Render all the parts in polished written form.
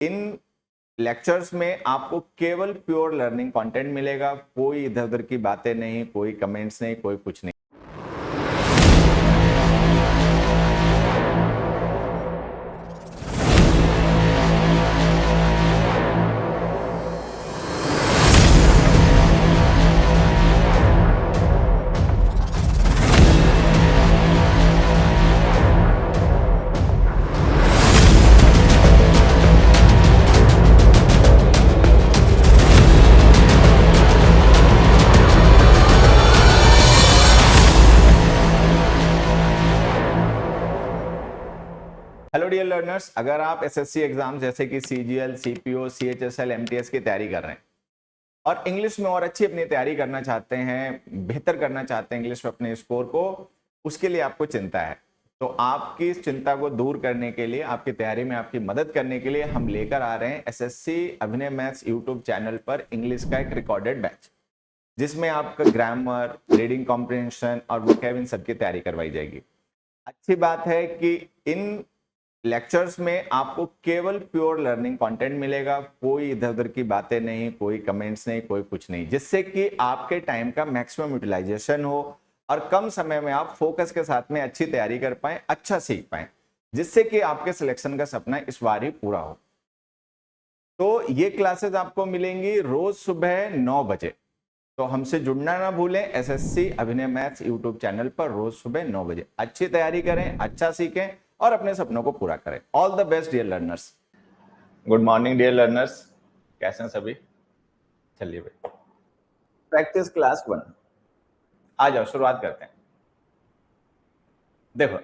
इन lectures में आपको केवल प्योर लर्निंग कंटेंट मिलेगा, कोई इधर उधर की बातें नहीं, कोई कमेंट्स नहीं, कोई कुछ नहीं। हेलो डियर लर्नर्स, अगर आप एसएससी एग्जाम जैसे कि सीजीएल, सीपीओ, सीएचएसएल, एमटीएस की तैयारी कर रहे हैं और इंग्लिश में और अच्छी अपनी तैयारी करना चाहते हैं, बेहतर करना चाहते हैं इंग्लिश में अपने स्कोर को, उसके लिए आपको चिंता है। तो आपकी इस चिंता को दूर करने के लिए, आपकी तैयारी में आपकी मदद करने के लिए हम लेकर आ रहे हैं एसएससी अभिनय मैथ्स यूट्यूब चैनल पर इंग्लिश का एक रिकॉर्डेड बैच, जिसमें आपका ग्रामर, रीडिंग कॉम्प्रिहेंशन और वोकैब इन सबकी तैयारी करवाई जाएगी। अच्छी बात है कि इन लेक्चर्स में आपको केवल प्योर लर्निंग कंटेंट मिलेगा, कोई इधर उधर की बातें नहीं, कोई कमेंट्स नहीं, कोई कुछ नहीं, जिससे कि आपके टाइम का मैक्सिमम यूटिलाइजेशन हो और कम समय में आप फोकस के साथ में अच्छी तैयारी कर पाए, अच्छा सीख पाए, जिससे कि आपके सिलेक्शन का सपना इस बार ही पूरा हो। तो ये क्लासेस आपको मिलेंगी रोज सुबह 9 बजे। तो हमसे जुड़ना ना भूलें, एसएससी अभिनय मैथ्स यूट्यूब चैनल पर रोज सुबह 9 बजे। अच्छी तैयारी करें, अच्छा सीखें और अपने सपनों को पूरा करें। All the best dear learners. Good morning dear learners, कैसे हैं सभी? चलिए भाई, प्रैक्टिस क्लास 1 आ जाओ, शुरुआत करते हैं। देखो,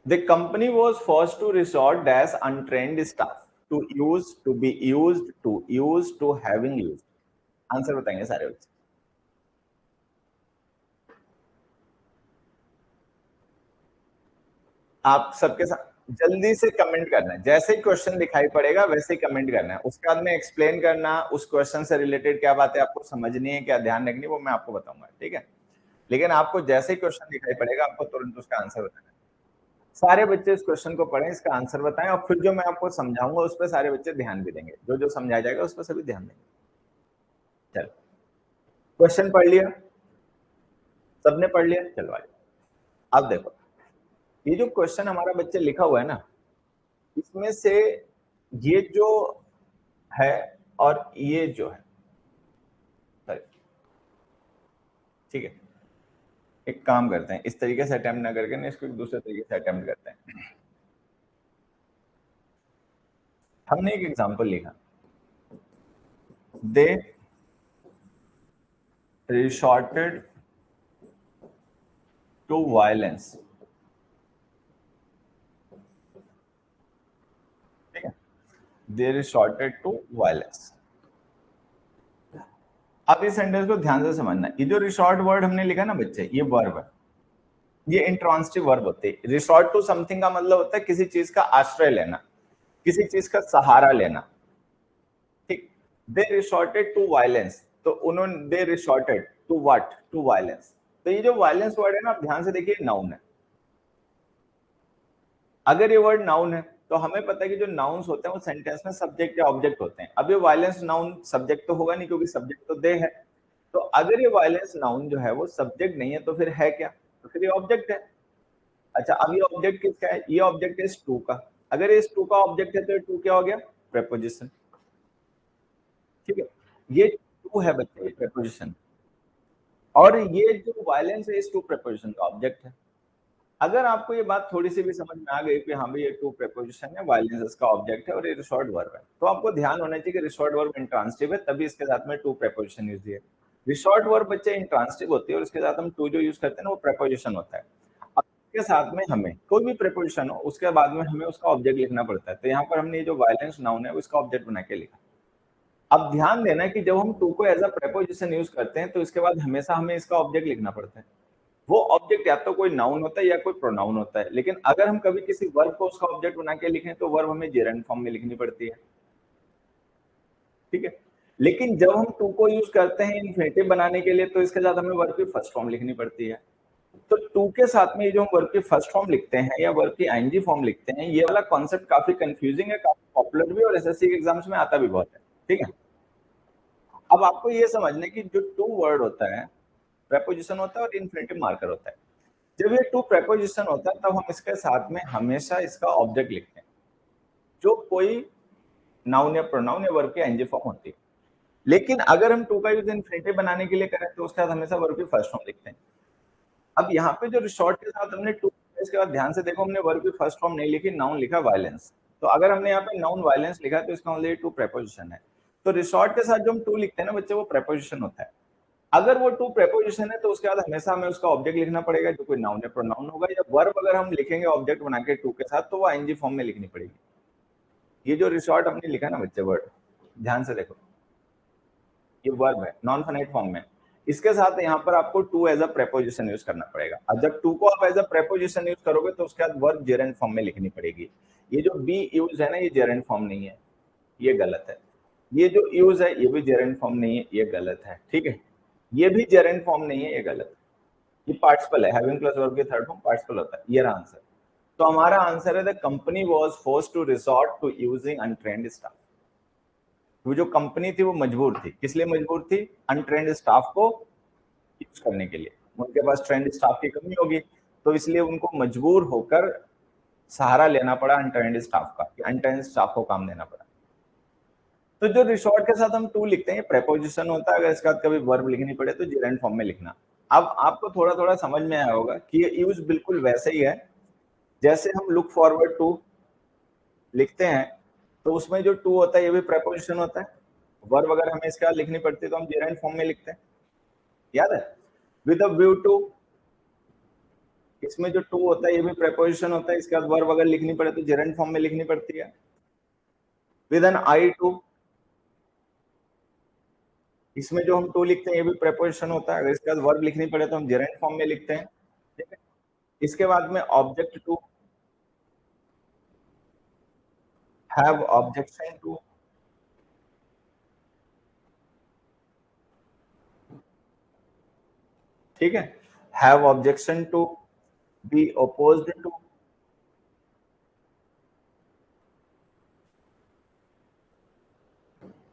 the company was forced to resort dash untrained staff to use, to be used, to use, to having used. Answer बताएंगे सारे बच्चे। आप सबके साथ जल्दी से कमेंट करना है, जैसे ही क्वेश्चन दिखाई पड़ेगा वैसे ही कमेंट करना है। उसके बाद में एक्सप्लेन करना, उस क्वेश्चन से रिलेटेड क्या बात है आपको समझनी है, क्या ध्यान रखनी है, वो मैं आपको बताऊंगा, ठीक है? लेकिन आपको जैसे ही क्वेश्चन दिखाई पड़ेगा आपको तुरंत उसका आंसर बताना है। सारे बच्चे इस क्वेश्चन को पढ़ें, इसका आंसर बताएं और फिर जो मैं आपको समझाऊंगा उस पर सारे बच्चे ध्यान भी देंगे, जो जो समझाया जाएगा उस पर सभी ध्यान देंगे। चलो, क्वेश्चन पढ़ लिया सबने? पढ़ लिया? चलो आइए। अब देखो, ये जो क्वेश्चन हमारा बच्चे लिखा हुआ है ना, इसमें से ये जो है और ये जो है, ठीक है, एक काम करते हैं, इस तरीके से अटेम्प्ट ना करके ना इसको एक दूसरे तरीके से अटेम्प्ट करते हैं। हमने एक एग्जांपल लिखा, दे रिसॉर्टेड टू वायलेंस, ठीक है, दे रिसॉर्टेड टू वायलेंस। अब इस सेंटेंस को ध्यान से समझना, ये जो रिसॉर्ट वर्ड हमने लिखा ना बच्चे, ये वर्ब है, ये इंट्रांसिटिव वर्ब होते हैं। रिसॉर्ट टू समथिंग का मतलब होता है किसी चीज का आश्रय लेना, किसी चीज का सहारा लेना, ठीक। दे रिसॉर्टेड टू वायलेंस, तो उन्होंने, they resorted to what? To violence. तो ये जो वायलेंस वर्ड है ना, आप ध्यान से देखिए, नाउन है। अगर ये वर्ड नाउन है तो हमें पता है कि जो नाउन्स होते हैं वो सेंटेंस में सब्जेक्ट या ऑब्जेक्ट होते हैं। अब ये वायलेंस नाउन सब्जेक्ट तो होगा नहीं, क्योंकि सब्जेक्ट तो दे है। तो अगर ये वायलेंस नाउन जो है वो सब्जेक्ट नहीं है तो फिर है क्या? तो फिर ये ऑब्जेक्ट है। अच्छा, अब ये ऑब्जेक्ट किसका है? ये ऑब्जेक्ट है इस टू का। अगर ये इस टू का ऑब्जेक्ट है तो ये टू क्या हो गया? प्रेपोजिशन, ठीक है। ये टू है बच्चे, ये प्रेपोजिशन, और ये जो वायलेंस है इस टू प्रेपोजिशन का ऑब्जेक्ट है। अगर आपको ये बात थोड़ी सी भी समझ में आ गई कि हाँ भाई ये टू प्रेपोजिशन है, वायलेंस इसका ऑब्जेक्ट है और ये रिसॉर्ट वर्ब है, तो आपको ध्यान होना चाहिए कि रिसॉर्ट वर्ब इंट्रांसिटिव है, तभी इसके साथ में टू प्रेपोजिशन यूज है। रिसॉर्ट वर्ब बच्चे इंट्रांसिटिव होती है और इसके साथ हम टू जो यूज करते हैं ना वो प्रेपोजिशन होता है। अब इसके साथ में हमें कोई भी प्रेपोजिशन हो उसके बाद में हमें उसका ऑब्जेक्ट लिखना पड़ता है। तो यहाँ पर हमने जो वायलेंस नाउन है उसका ऑब्जेक्ट बना के लिखा। अब ध्यान देना कि जब हम टू को एज अ प्रेपोजिशन यूज करते हैं तो इसके बाद हमेशा हमें इसका ऑब्जेक्ट लिखना पड़ता है। वो ऑब्जेक्ट या तो कोई नाउन होता है या कोई प्रोनाउन होता है, लेकिन अगर हम कभी किसी वर्ब को उसका ऑब्जेक्ट बना के लिखें तो वर्ब हमें जेरंड फॉर्म में लिखनी पड़ती है, ठीक है। लेकिन जब हम टू को यूज करते हैं इन्फिनेटिव बनाने के लिए तो इसके साथ हमें वर्ब की फर्स्ट फॉर्म लिखनी पड़ती है। तो टू के साथ में ये जो हम वर्ब की फर्स्ट फॉर्म लिखते हैं या वर्ब की आईएनजी फॉर्म लिखते हैं, ये वाला कॉन्सेप्ट काफी कंफ्यूजिंग है, काफी पॉपुलर भी और एसएससी के एग्जाम्स में आता भी बहुत है। ठीक है, अब आपको ये समझना है कि जो टू वर्ड होता है, प्रेपोजिशन होता है और इन्फिनेटिव मार्कर होता है। जब ये टू प्रेपोजिशन होता है तब हम इसके साथ में हमेशा इसका ऑब्जेक्ट लिखते हैं, जो कोई नाउन या प्रोनाउन या वर्ब की आईएनजी फॉर्म होती है। लेकिन अगर हम टू का यूज इन्फिनेटिव बनाने के लिए करें तो उसके साथ हमेशा वर्ब की फर्स्ट फॉर्म लिखते हैं। अब यहाँ पे जो रिसॉर्ट के साथ हमने टू, इसके बाद ध्यान से देखो, हमने वर्ब की फर्स्ट फॉर्म नहीं लिखी, नाउन लिखा वायलेंस। तो अगर हमने यहाँ पे नाउन वायलेंस लिखा तो इसका मतलब टू प्रेपोजिशन है। तो रिसॉर्ट के साथ जो हम टू लिखते हैं ना बच्चे, वो प्रेपोजिशन होता है। अगर वो टू प्रेपोजिशन है तो उसके बाद हमेशा हमें उसका ऑब्जेक्ट लिखना पड़ेगा, जो कोई नाउन या प्रोनाउन होगा, या वर्ब अगर हम लिखेंगे ऑब्जेक्ट बना के टू के साथ तो वो आईएनजी फॉर्म में लिखनी पड़ेगी। ये जो रिसॉर्ट हमने लिखा ना बच्चे वर्ड, ध्यान से देखो, ये वर्ब है नॉन फाइनाइट फॉर्म में। इसके साथ यहाँ पर आपको to as a preposition use करना पड़ेगा। अब जब टू को आप एज अ प्रेपोजिशन यूज करोगे तो उसके बाद वर्ब जेरेंट फॉर्म में लिखनी पड़ेगी। ये जो बी यूज है ना, ये जेरेंट फॉर्म नहीं है, ये गलत है। ये जो यूज है ये भी जेरेंट फॉर्म नहीं है, ये गलत है। ठीक है, ये भी जेरेंट फॉर्म नहीं है, ये गलत है। ये पार्टिसिपल है, हैविंग प्लस वर्ब के थर्ड फॉर्म पार्टिसिपल होता है। ये रहा आंसर। तो हमारा आंसर है the company was forced to resort to using untrained staff. वो जो कंपनी थी वो मजबूर थी, किस लिए मजबूर थी? अनट्रेन्ड स्टाफ को यूज करने के लिए। उनके पास ट्रेंड स्टाफ की कमी होगी, तो इसलिए उनको मजबूर होकर सहारा लेना पड़ा अनट्रेंड स्टाफ का, अनट्रेंड स्टाफ को काम देना पड़ा। तो जो रिसोर्ट के साथ हम टू लिखते हैं, प्रेपोजिशन होता है, अगर इसके बाद कभी वर्ब लिखनी पड़े तो जेरेंट फॉर्म में लिखना। अब आपको थोड़ा थोड़ा समझ में आया होगा कि ये यूज बिल्कुल वैसे ही है जैसे हम लुक फॉरवर्ड टू लिखते हैं, तो उसमें जो टू होता है ये भी प्रेपोजिशन होता है। वर्ब अगर हमें इसके बाद लिखनी पड़ती है तो हम जेरेंट फॉर्म में लिखते हैं, याद है। विद अ व्यू टू, इसमें जो टू होता है ये भी प्रेपोजिशन होता है, इसके बाद वर्ब अगर लिखनी पड़े तो जेरेंट फॉर्म में लिखनी पड़ती है। विद एन आई टू, इसमें जो हम टू लिखते हैं ये भी प्रेपोजिशन होता है, अगर इसके बाद वर्ब लिखनी पड़े तो हम जेरेंट फॉर्म में लिखते हैं। ठीक है, इसके बाद में object to, have objection to, ठीक है, have objection to, be opposed to,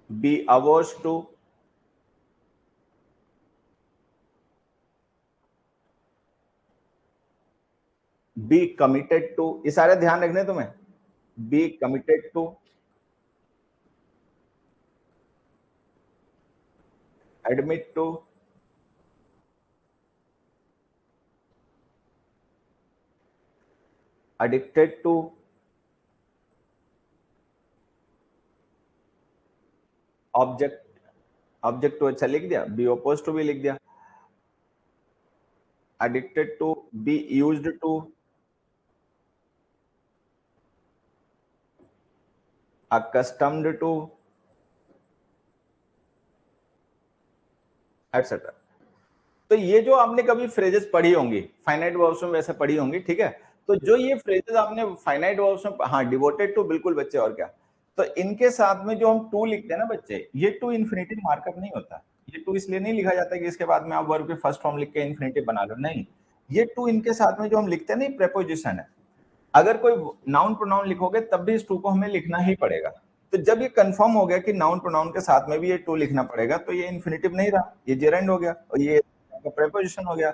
be averse to, be committed to, ये सारे ध्यान रखने तुम्हें। Be committed to, admit to, addicted to, object, object to अच्छा लिख दिया, बी ओपोज टू भी लिख दिया, addicted to, be used to, accustomed to, etcetera. तो ये जो आपने कभी फ्रेजेस पढ़ी होंगी फाइनाइट वर्ब्स में, वैसे पढ़ी होंगी, ठीक है। तो जो ये फ्रेजेस आपने फाइनाइट वर्ब्स में, हाँ डिवोटेड टू बिल्कुल बच्चे, और क्या। तो इनके साथ में जो हम टू लिखते हैं ना बच्चे, ये टू इन्फिनेटिव मार्कअप नहीं होता। ये टू इसलिए नहीं लिखा जाता कि इसके बाद में आप वर्ब के फर्स्ट फॉर्म लिख के इन्फिनेटिव बना लो, नहीं। ये टू इनके साथ में जो हम लिखते हैं ना, प्रेपोजिशन है। अगर कोई नाउन प्रोनाउन लिखोगे तब भी इस टू को हमें लिखना ही पड़ेगा। तो जब ये कंफर्म हो गया कि नाउन प्रोनाउन के साथ में भी ये टू लिखना पड़ेगा, तो ये इन्फिनेटिव नहीं रहा, ये जेरेंड हो गया, और ये प्रेपोजिशन हो गया।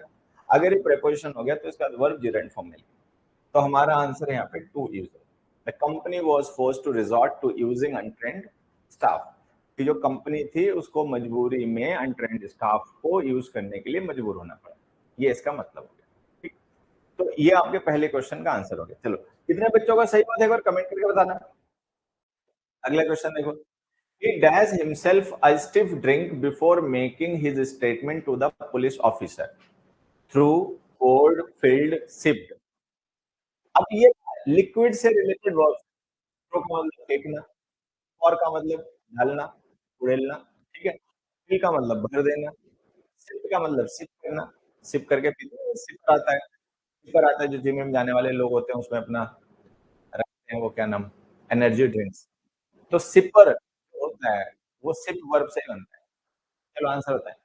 अगर ये प्रेपोजिशन हो गया तो इसका वर्ब जेरेंड फॉर्म में लिखा। तो हमारा आंसर है यहाँ पे to use. The company was forced to resort to using untrained staff, कि जो कंपनी थी उसको मजबूरी में अनट्रेन्ड स्टाफ को यूज करने के लिए मजबूर होना पड़ा। ये इसका मतलब हो गया। ठीक, तो ये आपके पहले क्वेश्चन का आंसर हो गया। चलो, कितने बच्चों का सही बात है, एक बार कमेंट करके बताना। अगला क्वेश्चन देखो। He dash himself a stiff drink before making his statement to the police officer through poured, filled, sipped। अब ये लिक्विड से रिलेटेड वर्ब। थ्रो का मतलब फेंकना, और का मतलब डालना, उड़ेलना, ठीक है। फिल का मतलब भर देना, सिप का मतलब सिप करना, सिप करके पीते हैं, सिपर आता है। सिपर आता है जो जिम में जाने वाले लोग होते हैं, उसमें अपना रखते हैं, वो क्या नाम, एनर्जी ड्रिंक्स। तो सिपर होता है, वो सिप वर्ब से ही बनता है। चलो आंसर होता है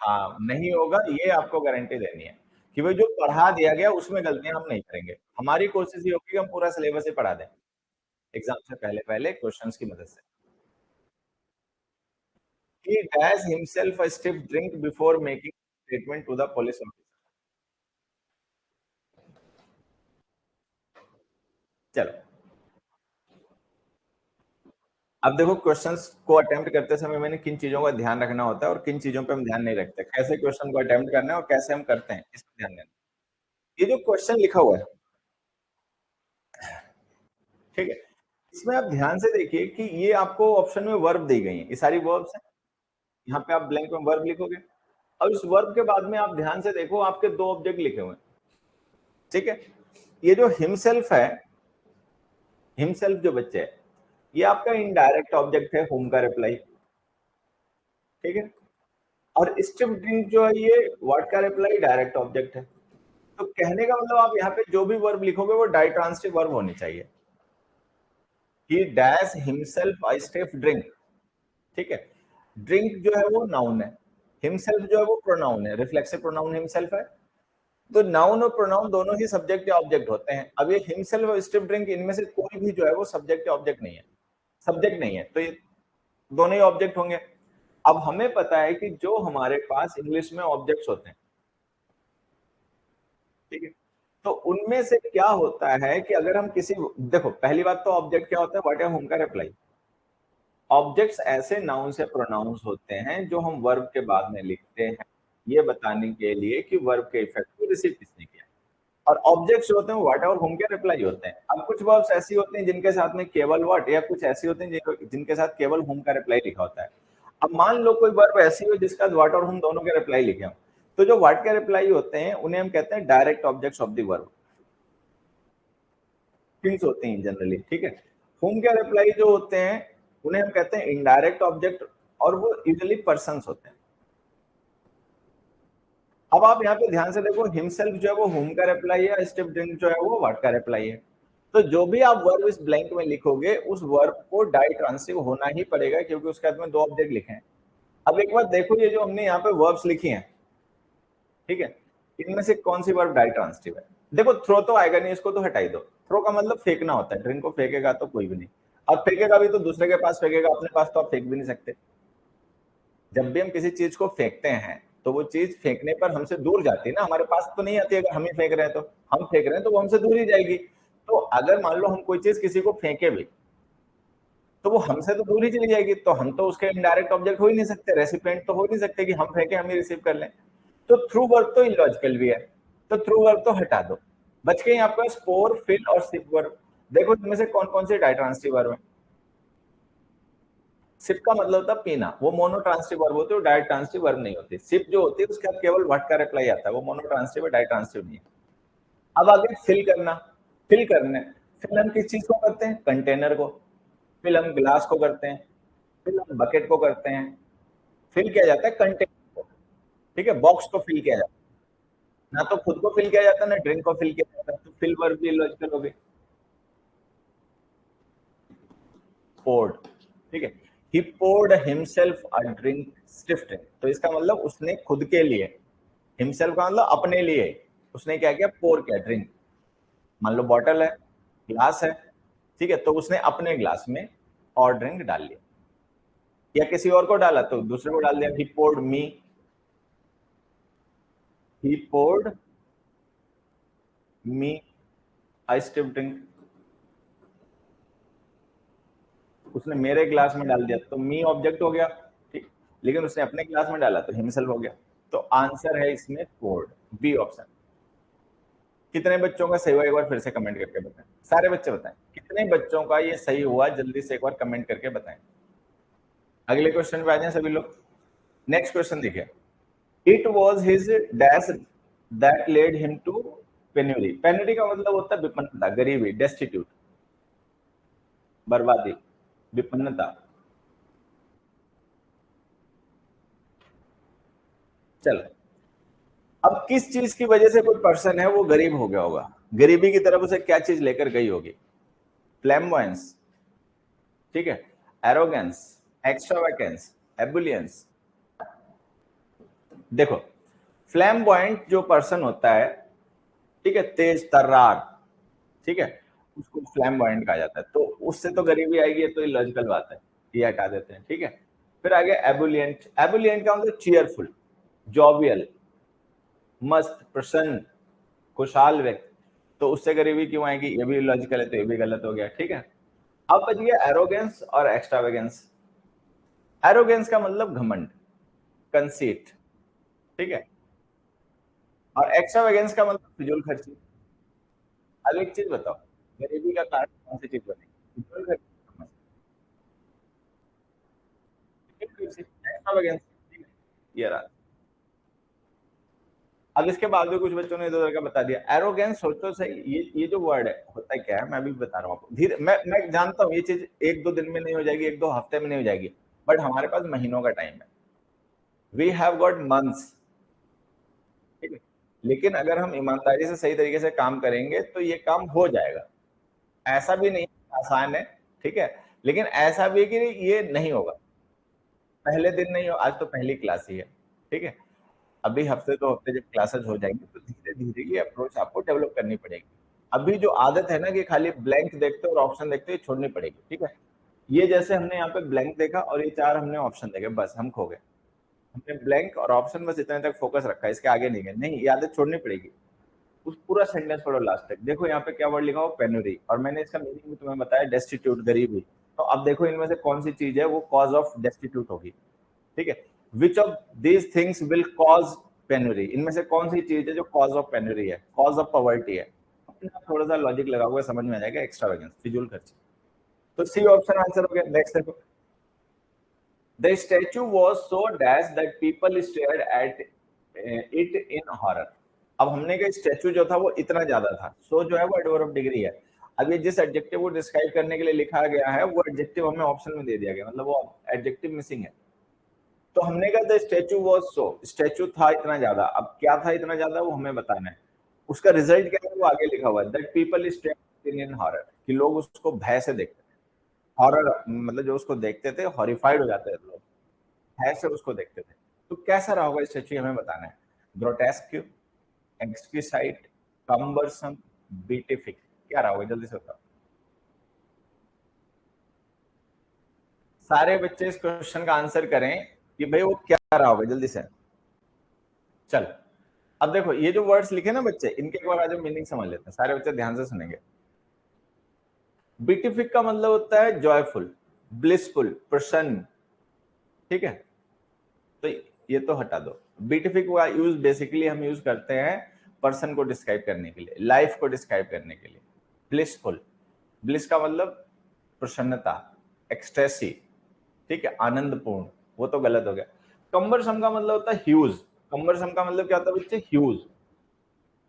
हाँ, नहीं होगा, ये आपको गारंटी देनी है कि वो जो पढ़ा दिया गया उसमें गलतियां हम नहीं करेंगे। हमारी कोशिश ये होगी कि हम पूरा सिलेबस ही पढ़ा दें एग्जाम से पहले पहले क्वेश्चंस की मदद से। He dash himself a stiff drink before making statement to the police officer. चलो, अब देखो क्वेश्चंस को अटेम्प्ट करते समय मैंने किन चीजों का ध्यान रखना होता है और किन चीजों पे हम ध्यान नहीं रखते, कैसे क्वेश्चन को अटेम्प्ट करना है और कैसे हम करते हैं, इस पर ध्यान देना। ये जो क्वेश्चन लिखा हुआ है, ठीक है, इसमें आप ध्यान से देखिए कि ये आपको ऑप्शन में वर्ब दी गई है, ये सारी वर्ब्स हैं। यहाँ पे आप ब्लैंक में वर्ब लिखोगे और इस वर्ब के बाद में आप ध्यान से देखो आपके दो ऑब्जेक्ट लिखे हुए हैं, ठीक है। ये जो हिमसेल्फ है, हिमसेल्फ जो बच्चे है, ये आपका इनडायरेक्ट ऑब्जेक्ट है होम का रिप्लाई, ठीक है। और स्टिफ ड्रिंक जो है ये वर्ड का रिप्लाई डायरेक्ट ऑब्जेक्ट है। तो कहने का मतलब आप यहाँ पे जो भी वर्ब लिखोगे वो डाइट्रांसिटिव वर्ब होनी चाहिए। ही dash himself a stiff drink, ठीक है। ड्रिंक जो है वो नाउन है, हिमसेल्फ जो है वो प्रोनाउन है, रिफ्लेक्सिव प्रोनाउन हिमसेल्फ है। तो नाउन और प्रोनाउन दोनों ही सब्जेक्ट या ऑब्जेक्ट होते हैं। अब ये हिमसेल्फ और स्टिफ ड्रिंक इनमें से कोई भी जो है वो सब्जेक्ट या ऑब्जेक्ट नहीं है, सब्जेक्ट नहीं है, तो ये दोनों ही ऑब्जेक्ट होंगे। अब हमें पता है कि जो हमारे पास इंग्लिश में ऑब्जेक्ट्स होते हैं, ठीक है, तो उनमें से क्या होता है कि अगर हम किसी, देखो पहली बात तो ऑब्जेक्ट क्या होता है, व्हाट है होम का रिप्लाई। ऑब्जेक्ट्स ऐसे नाउन्स या प्रोनाउंस होते हैं जो हम वर्ब के बाद में लिखते हैं ये बताने के लिए कि वर्ब के इफेक्ट को रिसीव किसने किया। और ऑब्जेक्ट्स होते हैं व्हाट और होम के रिप्लाई होते हैं। अब कुछ वर्ब्स ऐसी होती हैं जिनके साथ में केवल व्हाट, या कुछ ऐसी होती हैं जिनके साथ केवल होम का रिप्लाई लिखा होता है। अब मान लो कोई वर्ब ऐसी हो जिसका व्हाट और होम दोनों के रिप्लाई लिखे हो, तो जो व्हाट के रिप्लाई होते हैं उन्हें हम कहते हैं direct objects of the verb, things होती हैं जनरली, ठीक है। होम के रिप्लाई जो होते हैं उन्हें हम कहते हैं इनडायरेक्ट ऑब्जेक्ट, और वो यूजुअली पर्सन्स होते हैं। अब आप यहाँ पे ध्यान से देखो, हिमसेल्फ जो है वो होम का रिप्लाई है, स्टिफ ड्रिंक जो है वो व्हाट का रिप्लाई है। तो जो भी आप वर्ब इस ब्लैंक में लिखोगे उस वर्ब को डाई ट्रांसिटिव होना ही पड़ेगा क्योंकि उसके हाथ में दो ऑब्जेक्ट लिखे हैं। अब एक बार देखो, ये जो हमने यहाँ पे वर्ब्स लिखी हैं, ठीक है, इनमें से कौन सी वर्ब डाई ट्रांसिटिव है। देखो थ्रो तो आएगा नहीं, इसको तो हटा ही दो। थ्रो का मतलब फेंकना होता है, ड्रिंक को फेंकेगा तो कोई भी नहीं। अब फेंकेगा भी तो दूसरे के पास फेंकेगा, अपने पास तो आप फेंक भी नहीं सकते। जब भी हम किसी चीज को फेंकते हैं तो वो चीज फेंकने पर हमसे दूर जाती है ना, हमारे पास तो नहीं आती। अगर हम ही फेंक रहे हैं तो हम फेंक रहे हैं तो वो हमसे दूर ही जाएगी। तो अगर मान लो हम कोई चीज किसी को फेंके भी तो वो हमसे तो दूर ही चली जाएगी, तो हम तो उसके इनडायरेक्ट ऑब्जेक्ट हो ही नहीं सकते, रेसिपिएंट तो हो नहीं सकते कि हम फेंके हम ही रिसीव कर लें। तो थ्रू वर्ब तो इलॉजिकल भी है, तो थ्रू वर्ब तो हटा दो। बच गई आपके पास पोर, फिल और सिप वर्ब। देखो इनमें से कौन कौन से डाइट्रांसिटिव वर्ब है। सिप का मतलब होता है पीना, वो मोनोट्रांसिटिव वर्ब होती है, डायरेक्ट ट्रांसिटिव वर्ब नहीं होती। सिप जो होती है उसके बाद केवल व्हाट का रिप्लाई आता है, वो मोनोट्रांसिटिव है, डायरेक्ट ट्रांसिटिव नहीं है। अब आगे फिल करना, फिल करने, फिल हम किस चीज को करते हैं, कंटेनर को। फिल हम ग्लास को करते हैं, फिल हम बकेट को करते हैं। फिल किया जाता है कंटेनर को, ठीक है, बॉक्स को फिल किया जाता है। ना तो खुद को फिल किया जाता है ना ड्रिंक को फिल किया जाता है, तो फिल वर्ब भी लॉजिकल हो गई। poured, ठीक है। he poured himself a drink, stiff drink, तो इसका मतलब उसने खुद के लिए, himself का मतलब अपने लिए, उसने क्या किया, पोर किया ड्रिंक। मान लो बॉटल है, ग्लास है, ठीक है, तो उसने अपने ग्लास में और ड्रिंक डाल लिया, या किसी और को डाला तो दूसरे को डाल दिया। he poured me a stiff drink, उसने मेरे ग्लास में डाल दिया तो मी ऑब्जेक्ट हो गया, ठीक, लेकिन उसने अपने ग्लास में डाला तो हिमसेल्फ हो गया। तो आंसर है इसमें पोर्ड, बी ऑप्शन। कितने बच्चों का सही हुआ एक बार फिर से कमेंट करके बताएं, सारे बच्चे बताएं कितने बच्चों का ये सही हुआ, जल्दी से एक बार कमेंट करके बताएं। अगले क्वेश्चन पे आ जाएं सभी लोग। नेक्स्ट क्वेश्चन देखिए, it was his dash that led him to penury. Penury का मतलब होता है विपन्नता, गरीबी, डेस्टिट्यूट, बर्बादी, विपन्नता। चलो, अब किस चीज की वजह से कोई पर्सन है वो गरीब हो गया होगा, गरीबी की तरफ उसे क्या चीज लेकर गई होगी। फ्लैम्बॉयंस, ठीक है, एरोगेंस, एक्स्ट्रावेगेंस, एबुलियंस। देखो फ्लैम्बॉयंट जो पर्सन होता है, ठीक है, तेज तर्रार, ठीक है, उसको फ्लैम्बॉयंट कहा जाता है। तो उससे तो गरीबी आएगी, ये तो इलॉजिकल बात है, ये हटा देते हैं, ठीक है। फिर आगे एबुलियंट, एबुलियंट का मतलब चीयरफुल, जॉवियल, मस्त, प्रसन्न, खुशहाल व्यक्ति। तो उससे गरीबी क्यों आएगी, ये भी लॉजिकल है, तो ये भी गलत हो गया, ठीक है। अब बच गया एरोगेंस और एक्स्ट्रावेगेंस। एरोगेंस का मतलब घमंड, कंसीट, ठीक है, और एक्स्ट्रावेगेंस का मतलब फिजूल खर्ची। अब एक चीज बताओ, गरीबी का कारण कौन सी चीज बनेगी, फिजूल खर्ची, एक्स्ट्रावेगेंस, ये रहा। अब इसके बाद भी कुछ बच्चों ने इधर उधर का बता दिया। एरोगेंस सोचो सही, ये जो वर्ड है होता है क्या है, मैं भी बता रहा हूँ आपको धीरे। मैं जानता हूँ ये चीज एक दो दिन में नहीं हो जाएगी, एक दो हफ्ते में नहीं हो जाएगी, बट हमारे पास महीनों का टाइम है, वी हैव गॉट मंथ्स, ठीक है। लेकिन अगर हम ईमानदारी से सही तरीके से काम करेंगे तो ये काम हो जाएगा। ऐसा भी नहीं आसान है, ठीक है, लेकिन ऐसा भी है कि ये नहीं होगा, पहले दिन नहीं हो, आज तो पहली क्लास ही है, ठीक है। अभी हफ्ते दो हफ्ते जब क्लासेस हो जाएंगे तो धीरे धीरे ये अप्रोच आपको डेवलप करनी पड़ेगी। अभी जो आदत है ना कि खाली ब्लैंक देखते हो और ऑप्शन देखते हो, ये छोड़नी पड़ेगी, ठीक है। ये जैसे हमने यहाँ पे ब्लैंक देखा और ये चार हमने ऑप्शन देखे, बस हम खो गए। हमने ब्लैंक और ऑप्शन बस इतने तक फोकस रखा, इसके आगे नहीं गए, नहीं, ये आदत छोड़नी पड़ेगी। उस पूरा सेंटेंस पढ़ो लास्ट तक, देखो यहाँ पे क्या वर्ड लिखा हो, पेनुरी, और मैंने इसका मीनिंग भी तुम्हें बताया, डेस्टिट्यूट, गरीबी। तो अब देखो इनमें से कौन सी चीज है वो कॉज ऑफ डेस्टिट्यूट होगी, ठीक है। Which of these things will cause penury, इनमें से कौन सी चीज है जो कॉज ऑफ पेनुरी है, कॉज ऑफ पॉवर्टी है। अपना थोड़ा सा लॉजिक लगा हुआ समझ में आ जाएगा, एक्स्ट्रावेगेंस, फिजूल खर्ची। तो सी ऑप्शन आंसर हो गया। नेक्स्ट देखो, the statue was so dash that people stared at it in horror. अब हमने कहा स्टैचू जो था वो इतना ज्यादा था, सो जो है वो एडवर्ब ऑफ डिग्री है। अब ये जिस एडजेक्टिव को डिस्क्राइब करने के लिए लिखा गया है वो एडजेक्टिव हमें ऑप्शन में दे दिया गया, मतलब वो एडजेक्टिव मिसिंग है। तो हमने कहा the statue was so, statue था इतना ज्यादा, अब क्या था इतना ज्यादा वो हमें बताना है। उसका रिजल्ट क्या है वो आगे लिखा हुआ है, that people stared in horror, कि लोग उसको भय से देखते थे। हॉरर मतलब जो उसको देखते थे हॉरिफाइड हो जाते थे लोग, भय से उसको देखते थे। तो कैसा रहा होगा स्टैचू, हमें बताना है। ग्रोटेस्क, एक्सक्यूसाइट, कम्बरसम, बीटिफिक, क्या रहा होगा जल्दी से बताओ। सारे बच्चे इस क्वेश्चन का आंसर करें कि भाई वो क्या रहा होगा जल्दी से। चल, अब देखो ये जो वर्ड्स लिखे ना बच्चे, इनके एक बार आज मीनिंग समझ लेते हैं, सारे बच्चे ध्यान से सुनेंगे। बीटिफिक का मतलब होता है जॉयफुल, ब्लिसफुल, प्रसन्न, ठीक है। तो ये तो हटा दो। बीटिफिक का यूज बेसिकली हम यूज करते हैं पर्सन को डिस्क्राइब करने के लिए, लाइफ को डिस्क्राइब करने के लिए। ब्लिसफुल, ब्लिस का मतलब प्रसन्नता, एक्सटेसी, ठीक है, आनंदपूर्ण, वो तो गलत हो गया। कंबरसम का मतलब होता है ह्यूज, कंबरसम का मतलब क्या होता है बच्चे, ह्यूज,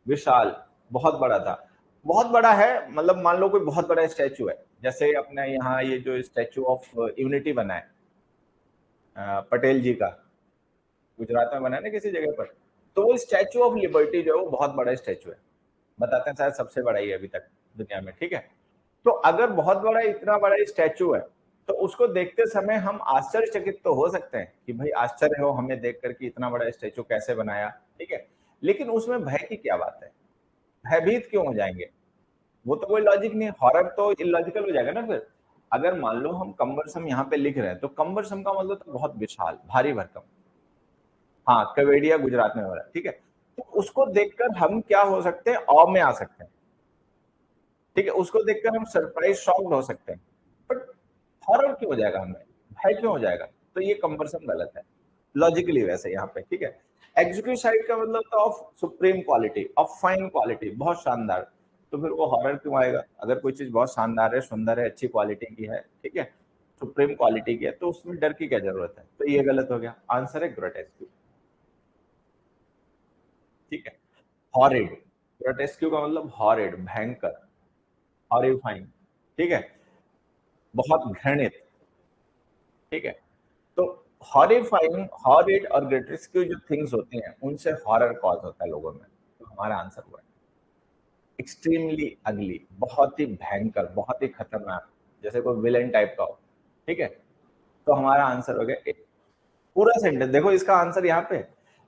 विशाल, बहुत बड़ा था। बहुत बड़ा है मतलब मान लो कोई बहुत बड़ा स्टैचू है, जैसे अपने यहाँ ये जो स्टैचू ऑफ यूनिटी बना है पटेल जी का, गुजरात में बना है ना किसी जगह पर, तो वो स्टैचू ऑफ लिबर्टी जो है वो बहुत बड़ा स्टैचू है, बताते हैं शायद सबसे बड़ा ही है अभी तक दुनिया में, ठीक है। तो अगर बहुत बड़ा इतना बड़ा स्टैचू है तो उसको देखते समय हम आश्चर्यचकित तो हो सकते हैं कि भाई आश्चर्य हो हमें देख कर कि इतना बड़ा स्टैचू कैसे बनाया, ठीक है। लेकिन उसमें भय की क्या बात है, भयभीत क्यों हो जाएंगे, वो तो कोई लॉजिक नहीं, हॉरर तो इलॉजिकल हो जाएगा ना फिर। अगर मान लो हम कम्बरसम यहाँ पे लिख रहे हैं तो कम्बरसम का मतलब तो बहुत विशाल, भारी भरकम। हाँ, केवड़िया गुजरात में हो रहा है, ठीक है। तो उसको देखकर हम क्या हो सकते हैं, ऑ में आ सकते हैं, ठीक है। उसको देखकर हम सरप्राइज शॉक्ड हो सकते हैं, बट हॉरर क्यों हो जाएगा हमें, भय क्यों हो जाएगा। तो ये कंपैरिजन गलत है लॉजिकली वैसे यहाँ पे, ठीक है। एग्जीक्यूटिव साइड का मतलब था of supreme quality, of fine quality, बहुत शानदार। तो फिर वो हॉरर क्यों आएगा, अगर कोई चीज बहुत शानदार है, सुंदर है, अच्छी क्वालिटी की है, ठीक है, सुप्रीम क्वालिटी की है, तो उसमें डर की क्या जरूरत है। तो ये गलत हो गया, आंसर है ग्रोटेस्क, ठीक है। हॉरिड, ग्रोटेस्क्यू का मतलब हॉरिड, भयंकर, हॉरिफाइंग, ठीक है, बहुत घृणित, ठीक है। तो हॉरिफाइंग, हॉरिड और ग्रोटेस्क्यू जो थिंग्स होती हैं उनसे हॉरर कॉज होता है लोगों में। तो हमारा आंसर हुआ एक्सट्रीमली अगली, बहुत ही भयंकर, बहुत ही खतरनाक, जैसे कोई विलेन टाइप का हो, ठीक है। तो हमारा आंसर हो गया पूरा सेंटेंस। देखो इसका आंसर यहाँ पे,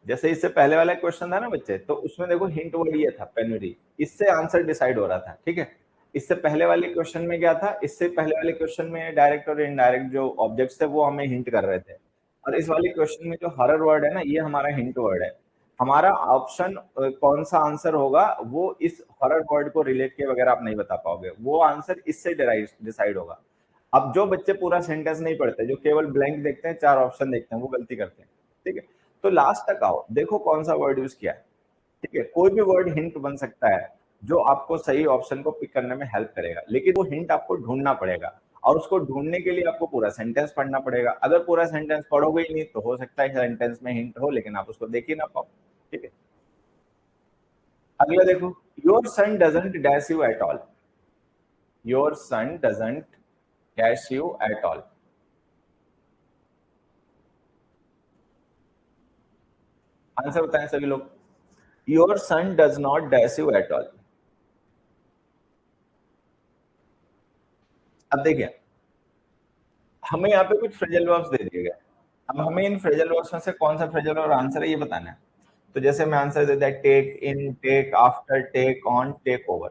जैसे इससे पहले वाला क्वेश्चन था ना बच्चे, तो उसमें देखो हिंट वर्ड ये था पेनुरी, इससे आंसर डिसाइड हो रहा था, ठीक है। इससे पहले वाले क्वेश्चन में क्या था, इससे पहले वाले क्वेश्चन में डायरेक्ट और इनडायरेक्ट जो ऑब्जेक्ट्स थे वो हमें हिंट कर रहे थे, और इस वाले क्वेश्चन में जो हॉरर वर्ड है ना, ये हमारा हिंट वर्ड है। हमारा ऑप्शन कौन सा आंसर होगा वो इस हॉरर वर्ड को रिलेट किए वगैरह आप नहीं बता पाओगे, वो आंसर इससे डिसाइड होगा। अब जो बच्चे पूरा सेंटेंस नहीं पढ़ते, जो केवल ब्लैंक देखते हैं, 4 ऑप्शन देखते हैं, वो गलती करते हैं, ठीक है। तो लास्ट तक आओ, देखो कौन सा वर्ड यूज किया है, ठीक है। कोई भी वर्ड हिंट बन सकता है जो आपको सही ऑप्शन को पिक करने में हेल्प करेगा, लेकिन वो हिंट आपको ढूंढना पड़ेगा, और उसको ढूंढने के लिए आपको पूरा सेंटेंस पढ़ना पड़ेगा। अगर पूरा सेंटेंस पढ़ोगे ही नहीं तो हो सकता है सेंटेंस में हिंट हो लेकिन आप उसको देख ही ना पाओ, ठीक है। अगला देखो, your son doesn't dash you at all. Your son doesn't dash you at all. Answer बताएं सभी लोग। Your son does not dash you at all. अब देखिए, हमें यहाँ पे कुछ फ्रेजल वर्ब्स दे दिए गए, अब हमें इन फ्रेजल वर्ब्स में से कौन सा फ्रेजल वर्ब आंसर है ये बताना है। तो जैसे मैं आंसर दे दिया, take in, take after, take on, take over,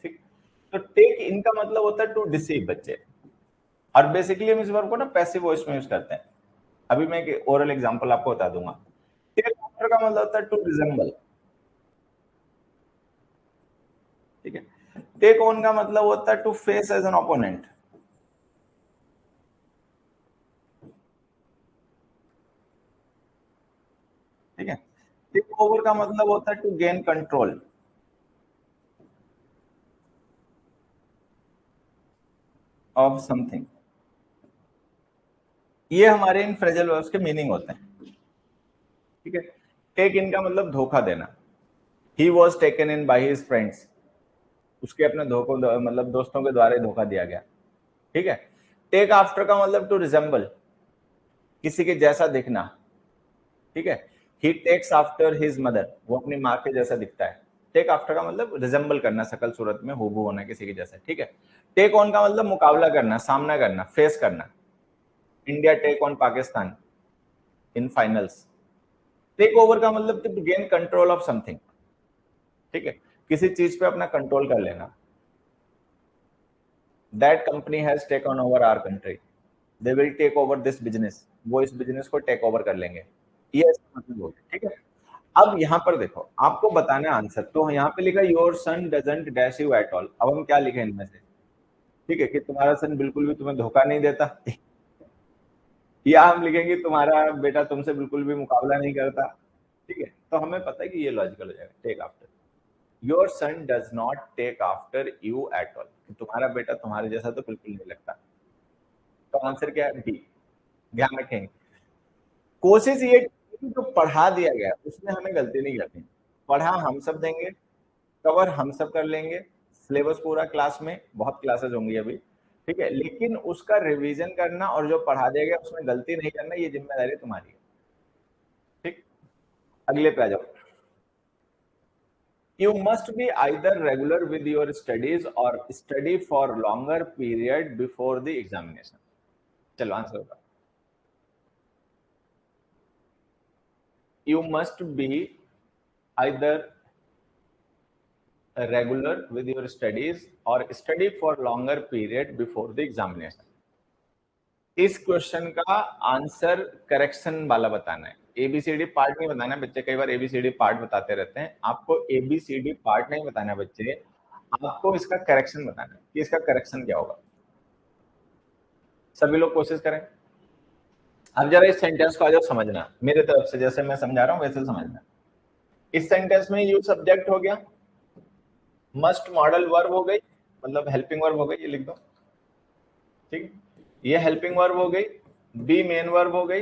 ठीक। तो टेक इन का मतलब होता है टू डिसीव बच्चे, और बेसिकली हम इस वर्ब को ना पैसिव वॉइस में यूज करते हैं। अभी मैं एक ओरल एग्जांपल आपको बता दूंगा। टेक आफ्टर का मतलब होता है टू रिजेंबल, ठीक है। टेक ऑन का मतलब होता है to face as an opponent, ठीक है। टेक ओवर का मतलब होता है to gain control of something. ये हमारे इन फ्रेजल वर्ब्स के मीनिंग होते हैं, ठीक है। टेक इन का मतलब धोखा देना। He was taken in by his friends, उसके अपने धोखों मतलब दोस्तों के द्वारा धोखा दिया गया, ठीक है। टेक आफ्टर का मतलब टू रिजेंबल, किसी के जैसा दिखना, ठीक है। ही टेक्स आफ्टर हिज मदर, वो अपनी माँ के जैसा दिखता है। टेक आफ्टर का मतलब रिजेंबल करना, शकल सूरत में हूबहू होना किसी के जैसा, ठीक है। टेक ऑन का मतलब मुकाबला करना, सामना करना, फेस करना। India take on Pakistan in finals. Take over का मतलब to gain control of something, ठीक है, किसी चीज पे अपना कंट्रोल कर लेना। That company has taken over our country, they will take over this business, वो इस बिजनेस को टेक ओवर कर लेंगे, ये ऐसा मतलब हो गया, ठीक है। अब यहाँ पर देखो, आपको बताना है आंसर, तो यहाँ पे लिखा your son doesn't dash you at all. अब हम क्या लिखे इनमें से, ठीक है, कि तुम्हारा सन बिल्कुल भी तुम्हें धोखा नहीं देता, या हम लिखेंगे तुम्हारा बेटा तुमसे बिल्कुल भी मुकाबला नहीं करता, ठीक है। तो हमें पता है कि ये लॉजिकल हो जाएगा, take after. Your son does not take after you at all, तुम्हारा बेटा तुम्हारे जैसा तो बिल्कुल नहीं लगता। तो आंसर क्या है, बी। ध्यान रखेंगे, कोशिश ये कि जो पढ़ा दिया गया उसमें हमें गलती नहीं करनी। पढ़ा हम सब देंगे, कवर हम सब कर लेंगे, सिलेबस पूरा क्लास में, बहुत क्लासेस होंगी अभी, ठीक है, लेकिन उसका रिवीजन करना और जो पढ़ा दिया गया उसमें गलती नहीं करना, ये जिम्मेदारी तुम्हारी है, ठीक। अगले पे आ जाओ। You must be either regular with your studies और study for longer period before the examination. चलो आंसर होगा, you must be either regular with your studies or study for longer period before the examination। इस question का answer correction वाला बताना है, ABCD part नहीं बताना है बच्चे, कई बार एबीसीडी पार्ट बताते रहते हैं, आपको एबीसीडी पार्ट नहीं बताना है बच्चे, आपको इसका करेक्शन बताना है कि इसका करेक्शन क्या होगा। सभी लोग कोशिश करें। अब जरा इस सेंटेंस को आ जाओ समझना, मेरे तरफ से जैसे मैं समझा रहा हूं वैसे समझना। इस सेंटेंस में यू सब्जेक्ट हो गया, मस्ट मॉडल वर्ब हो गई, मतलब हेल्पिंग वर्ब हो गई, ये लिख दो, ठीक। ये हेल्पिंग वर्ब हो गई, बी मेन वर्ब हो गई,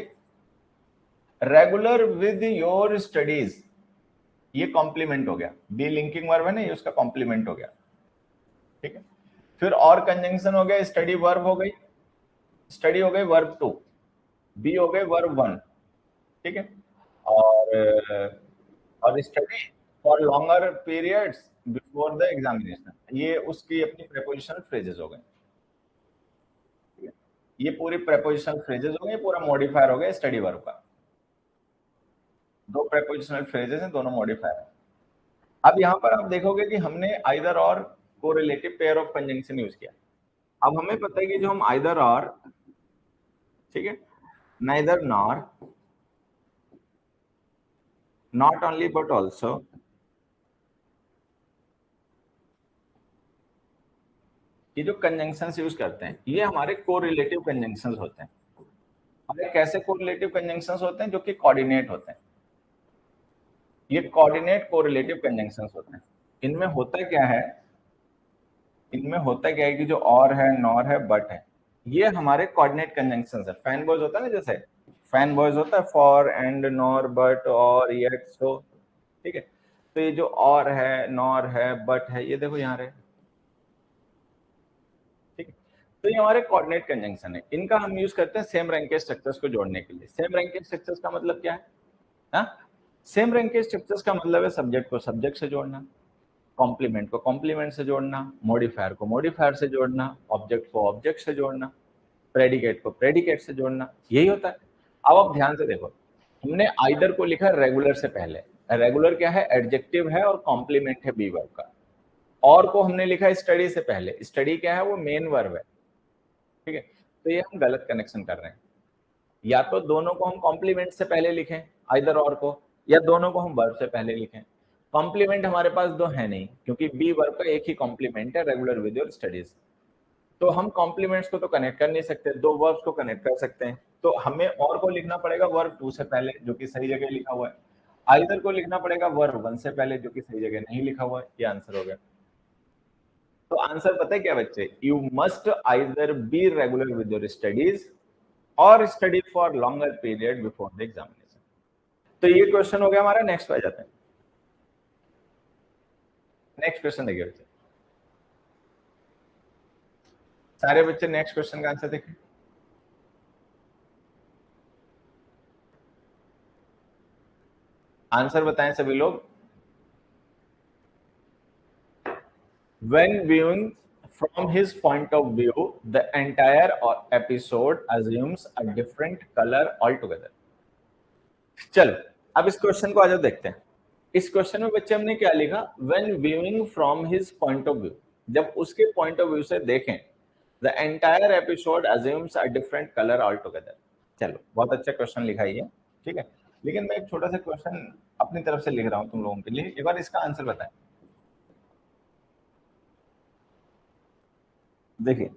रेगुलर विद योर स्टडीज ये कॉम्प्लीमेंट हो गया, बी लिंकिंग वर्ब है ना, ये उसका कॉम्प्लीमेंट हो गया, ठीक है। फिर और कंजंक्शन हो गया, स्टडी वर्ब हो गई, स्टडी हो गई वर्ब टू, बी हो गए वर्ब वन, ठीक है। और study for longer periods before the examination, ये उसकी अपनी प्रेपोजिशनल फ्रेजेस हो गए, ये पूरी प्रेपोजिशनल फ्रेजेस हो गए, पूरा मॉडिफायर हो गया स्टडी वर्ब का। दो प्रेपोजिशनल फ्रेजेस हैं, दोनों मॉडिफायर हैं। अब यहाँ पर आप देखोगे कि हमने आइदर और correlative pair of conjunction use किया। अब हमें पता है कि जो हम आइदर और, ठीक है, neither nor, not only but also, ये जो कंजंक्शंस यूज करते हैं ये हमारे कोरिलेटिव कंजंक्शंस होते हैं। और ये कैसे कोरिलेटिव कंजंक्शंस होते हैं? जो कि कोऑर्डिनेट होते हैं। ये कोऑर्डिनेट कोरिलेटिव कंजंक्शंस होते हैं। इनमें होता क्या है, इनमें होता क्या है कि जो और है, नॉर है, बट है, ये हमारे कोऑर्डिनेट कंजंक्शंस है। फैन बॉयज होता है ना, जैसे फैन बॉयज होता है फॉर एंड नॉर बट और येट सो, ठीक है। तो ये जो और है, नॉर है, बट है, ये देखो यहाँ रहे, ठीक है। तो ये हमारे कोऑर्डिनेट कंजंक्शन है। इनका हम यूज करते हैं सेम रैंक के स्ट्रक्चर्स को जोड़ने के लिए। सेम रैंक के स्ट्रक्चर्स का मतलब क्या है? हाँ, सेम रैंक के स्ट्रक्चर्स का मतलब है सब्जेक्ट को सब्जेक्ट से जोड़ना, कॉम्प्लीमेंट को कॉम्प्लीमेंट से जोड़ना, मॉडिफायर को मॉडिफायर से जोड़ना, ऑब्जेक्ट को ऑब्जेक्ट से जोड़ना, प्रेडिकेट को प्रेडिकेट से जोड़ना, यही होता है। अब आप ध्यान से देखो, हमने आइदर को लिखा है रेगुलर से पहले। रेगुलर क्या है? एडजेक्टिव है और कॉम्प्लीमेंट है बी वर्ब का। और को हमने लिखा है स्टडी से पहले। स्टडी क्या है? वो मेन वर्ब है, ठीक है। तो ये हम गलत कनेक्शन कर रहे हैं। या तो दोनों को हम कॉम्प्लीमेंट से पहले लिखें आइदर और को, या दोनों को हम वर्ब से पहले लिखें। कॉम्प्लीमेंट हमारे पास दो है नहीं, क्योंकि बी वर्ब का एक ही कॉम्प्लीमेंट है, रेगुलर विद योर स्टडीज। तो हम कॉम्प्लीमेंट्स को तो कनेक्ट कर नहीं सकते, दो वर्ब्स को कनेक्ट कर सकते हैं। तो हमें और को लिखना पड़ेगा वर्ब टू से पहले, जो कि सही जगह लिखा हुआ है। आइदर को लिखना पड़ेगा वर्ब वन से पहले, जो कि सही जगह नहीं लिखा हुआ है। ये आंसर हो गया। तो आंसर पता है क्या बच्चे? You must either be regular with your studies और study for longer period before the examination. तो ये क्वेश्चन हो गया हमारा। नेक्स्ट पे आ जाते हैं। नेक्स्ट क्वेश्चन देखिए बच्चे, सारे बच्चे नेक्स्ट क्वेश्चन का आंसर देखें। आंसर बताएं सभी लोग। When viewing from his point of view, the entire episode assumes a different color altogether. चलो, अब इस क्वेश्चन को आ जाओ देखते हैं। इस क्वेश्चन में बच्चे हमने क्या लिखा? When viewing from his point of view, जब उसके पॉइंट ऑफ व्यू से देखें, the entire episode assumes a different color altogether. चलो, बहुत अच्छा क्वेश्चन लिखा है ये, ठीक है। लेकिन मैं एक छोटा सा क्वेश्चन अपनी तरफ से लिख रहा हूं तुम लोगों के लिए। एक बार इसका आंसर बताएं। देखिए,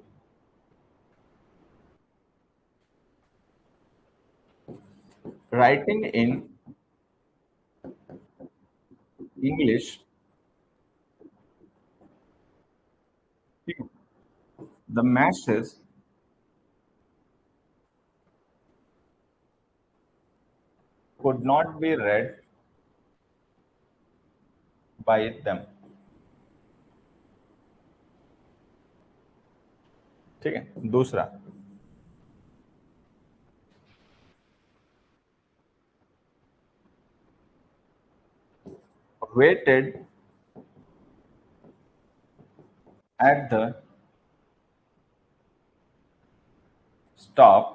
writing in English, the masses could not be read by them, ठीक है। दूसरा, waited at the stop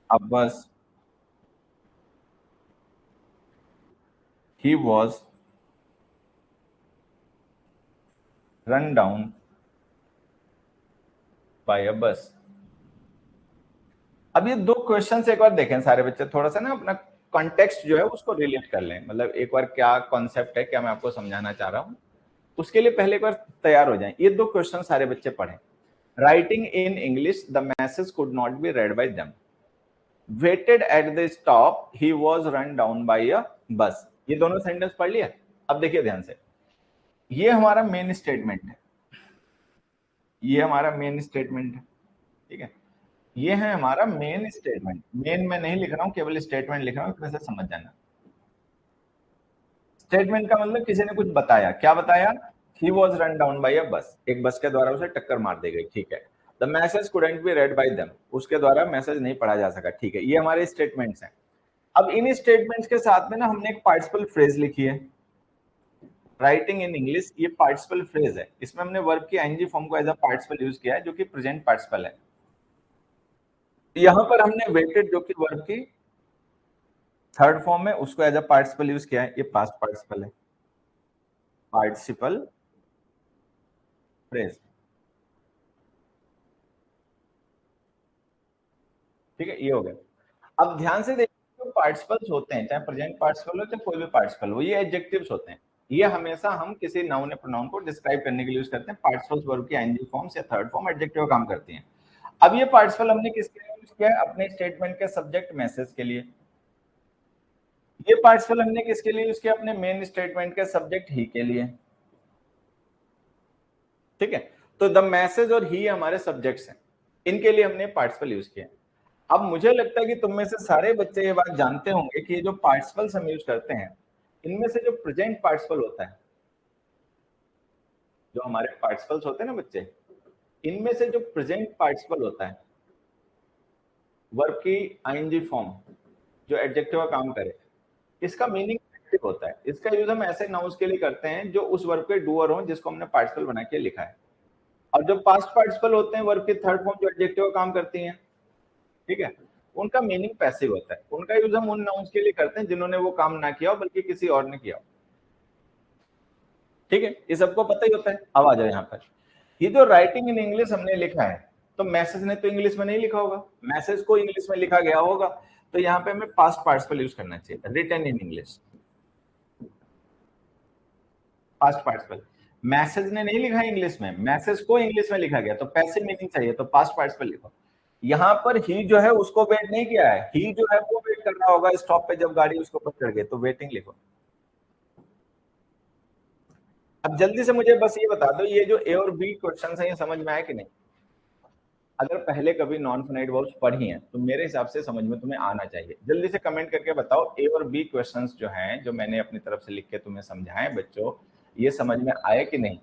a bus, he was run down by a bus। अब ये दो क्वेश्चन एक बार देखें सारे बच्चे, थोड़ा सा ना अपना कॉन्टेक्स्ट जो है उसको रिलेट कर लें। मतलब एक बार क्या कॉन्सेप्ट है, क्या मैं आपको समझाना चाह रहा हूं, उसके लिए पहले एक बार तैयार हो जाएं। ये दो क्वेश्चन सारे बच्चे पढ़ें। Writing in English, the message could not be red bye them. Waited at the stop, he was run down by a bus। ये दोनों सेंटेंस पढ़ लिया। अब देखिए ध्यान से, ये हमारा मेन स्टेटमेंट है, ये हमारा मेन स्टेटमेंट है, ठीक है। ये है हमारा मेन स्टेटमेंट। मेन मैं नहीं लिख रहा हूं, केवल स्टेटमेंट लिख रहा हूं, वैसे समझ जाना। स्टेटमेंट का मतलब किसी ने कुछ बताया। क्या बताया? He was run down by a bus, एक बस के द्वारा उसे टक्कर मार दी गई, ठीक है। The message couldn't B red by them, उसके द्वारा मैसेज नहीं पढ़ा जा सका, ठीक है। ये हमारे स्टेटमेंट्स हैं। अब इन स्टेटमेंट्स के साथ में ना हमने एक पार्टिसिपल फ्रेज लिखी है। राइटिंग इन इंग्लिश, ये पार्टिसिपल फ्रेज है। इसमें हमने वर्ब की आईएनजी फॉर्म को एज अ पार्टिसिपल यूज किया है, जो कि प्रेजेंट पार्टिसिपल है। यहां पर हमने वेटेड, जो कि वर्ब की थर्ड फॉर्म में उसको एज अ पार्टिसिपल यूज किया है, ये पास्ट पार्टिसिपल है, पार्टिसिपल फ्रेज। ठीक है, ये हो गया। अब ध्यान से देखिए, जो पार्टिसिपल्स होते हैं, चाहे प्रेजेंट पार्टिसिपल हो चाहे कोई भी पार्टिसिपल हो, ये एडजेक्टिव्स होते हैं। ये हमेशा हम किसी नाउन या प्रोनाउन को डिस्क्राइब करने के लिए यूज करते हैं। पार्टिसिपल्स वर्ब की आईएनजी फॉर्म्स या थर्ड फॉर्म एडजेक्टिव काम करती हैं। अब ये पार्टिसिपल हमने किसके लिए यूज किया है? अपने स्टेटमेंट के सब्जेक्ट मैसेज के लिए। ये पार्टिसिपल हमने किसके लिए यूज किया? अपने मेन स्टेटमेंट के सब्जेक्ट ही के लिए। ठीक है, तो द मैसेज और ही हमारे सब्जेक्ट्स हैं, इनके लिए हमने पार्टिसिपल यूज किया। अब मुझे लगता है कि तुम में से सारे बच्चे ये बात जानते होंगे कि ये जो पार्टिसिपल्स हम यूज करते हैं, इनमें से जो प्रेजेंट पार्टिसिपल होता है, जो हमारे पार्टिसिपल्स होते हैं ना बच्चे, इनमें से जो प्रेजेंट पार्टिसिपल होता है, वर्ब की आईएनजी फॉर्म जो एडजेक्टिव का काम करे, इसका मीनिंग एक्टिव होता है। इसका यूज हम ऐसे नाउन्स के लिए करते हैं जो उस वर्ब के डूअर हो, जिसको हमने पार्टिसिपल बना के लिखा है। और जो पास्ट पार्टिसिपल होते हैं, वर्ब की थर्ड फॉर्म जो एडजेक्टिव का काम करती हैं, ठीक है, उनका मीनिंग पैसिव होता है। उनका यूज हम उन नाउन्स के लिए करते हैं जिन्होंने वो काम ना किया हो, बल्कि किसी और ने किया हो। ठीक है, ये सबको पता ही होता है। अब आ जाओ यहाँ पर, ये जो राइटिंग इन इंग्लिश हमने लिखा है, तो मैसेज ने तो इंग्लिश में नहीं लिखा होगा, मैसेज को इंग्लिश में लिखा गया होगा, तो यहाँ पे हमें पास्ट पार्टिसिपल यूज करना चाहिए, written in English, past participle. Message ने नहीं लिखा इंग्लिश में, मैसेज को इंग्लिश में लिखा गया, तो पैसिव मीनिंग चाहिए, तो पास्ट पार्टिसिपल लिखो। यहाँ पर ही जो है उसको वेट नहीं किया है, ही जो है वो वेट कर रहा होगा स्टॉप पे, जब गाड़ी उसके ऊपर चढ़ गई, तो वेटिंग लिखो। अब जल्दी से मुझे बस ये बता दो, ये जो ए और बी क्वेश्चन है, ये समझ में आया कि नहीं? अगर पहले कभी नॉन फाइनाइट वर्ब्स पढ़ी हैं, तो मेरे हिसाब से समझ में तुम्हें आना चाहिए। जल्दी से कमेंट करके बताओ, ए और बी क्वेश्चंस जो हैं, जो मैंने अपनी तरफ से लिख के तुम्हें समझाए बच्चों, ये समझ में आए कि नहीं?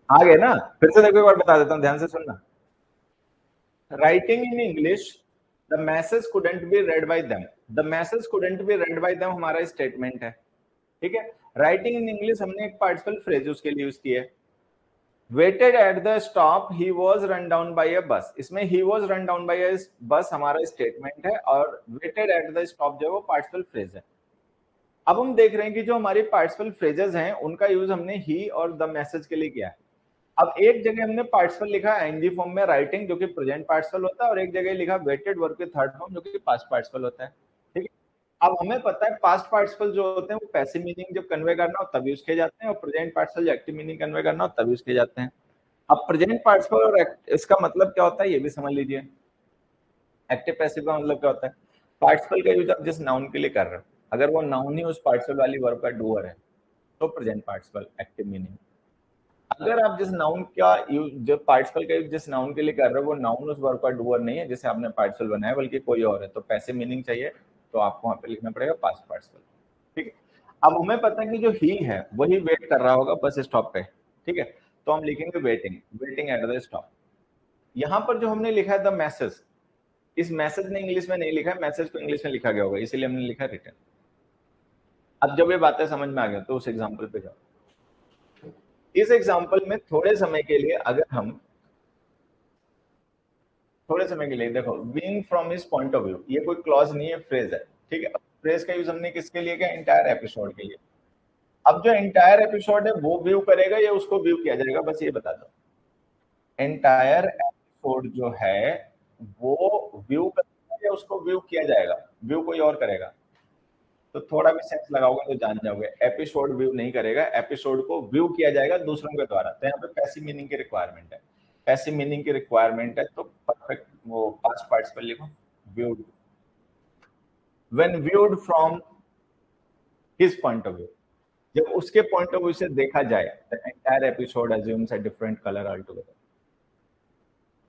आ गए ना? फिर से देखो, एक बार बता देता हूँ, ध्यान से सुनना। Writing in English, the message couldn't B red bye them. The message couldn't B red bye them हमारा स्टेटमेंट है। ठीक है, राइटिंग इन इंग्लिश हमने एक पार्टिसिपल फ्रेज उसके लिए यूज किया है। Waited at the stop, he was run down by a bus, इसमें he was run down by a bus हमारा स्टेटमेंट है, और वेटेड एट द स्टॉप जो है वो पार्टिसिपल फ्रेज है। अब हम देख रहे हैं कि जो हमारी पार्टिसिपल फ्रेजेस हैं, उनका यूज हमने ही और द मैसेज के लिए किया है। अब एक जगह हमने पार्टिसिपल लिखा एनजी फॉर्म में राइटिंग, जो कि प्रेजेंट पार्टिसिपल होता है, और एक जगह लिखा वेटेड वर्ब के थर्ड फॉर्म, जो कि पास्ट पार्टिसिपल होता है। ठीक है, अब हमें पता है पास्ट पार्टिसिपल जो होते हैं वो पैसिव मीनिंग जब कन्वे करना हो तब यूज किए जाते हैं, और प्रेजेंट पार्टिसिपल जो एक्टिव मीनिंग कन्वे करना हो तब यूज किए जाते हैं। अब प्रेजेंट पार्टिसिपल और इसका मतलब क्या होता है, ये भी समझ लीजिए। एक्टिव पैसिव का मतलब क्या होता है? पार्टिसिपल का यूज आप जिस नाउन के लिए कर रहे हो, अगर वो नाउन ही उस पार्टिसिपल वाली वर्ब का डूअर है, तो प्रेजेंट पार्टिसिपल एक्टिव मीनिंग। अगर आप जिस नाउन का यूज, जो पार्टिसिपल का यूज जिस नाउन के लिए कर रहे हो, वो नाउन उस वर्ब का डूअर नहीं है जिसे आपने पार्टिसिपल बनाया, बल्कि कोई और है, तो पैसिव मीनिंग चाहिए, तो आपको वहां पे लिखना पड़ेगा पास्ट पार्टिसिपल। ठीक है, अब हमें पता है कि जो ही है वही वेट कर रहा होगा बस स्टॉप पे। ठीक है, तो हम लिखेंगे waiting, waiting eight the stop. यहाँ पर जो हमने लिखा है द मैसेज, इस मैसेज ने इंग्लिश में नहीं लिखा है, मैसेज को इंग्लिश में लिखा गया होगा, इसीलिए हमने लिखा रिटर्न। अब जब ये बातें समझ में आ गई, तो उस एग्जाम्पल पे जाओ। इस एग्जाम्पल में थोड़े समय के लिए, अगर हम थोड़े समय के लिए देखो, being from his point of view, ये कोई क्लॉज नहीं है, फ्रेज है। ठीक है, फ्रेज का यूज हमने किसके लिए किया? एंटायर एपिसोड के लिए। अब जो एंटायर एपिसोड है वो व्यू करेगा या उसको व्यू किया जाएगा, बस ये बता दो। एंटायर एपिसोड जो है वो व्यू करेगा या उसको व्यू किया जाएगा? व्यू कोई और करेगा, तो थोड़ा भी सेंस लगाओगे तो जान जाओगे, एपिसोड व्यू नहीं करेगा, एपिसोड को व्यू किया जाएगा दूसरों के द्वारा। तो यहाँ पे पैसिव मीनिंग की रिक्वायरमेंट है, पैसिव मीनिंग की रिक्वायरमेंट है, तो परफेक्ट वो पास्ट पार्टिसिपल लिखो, viewed. When viewed from his point of view, जब उसके पॉइंट ऑफ व्यू से देखा जाए, the entire episode assumes a different colour all together.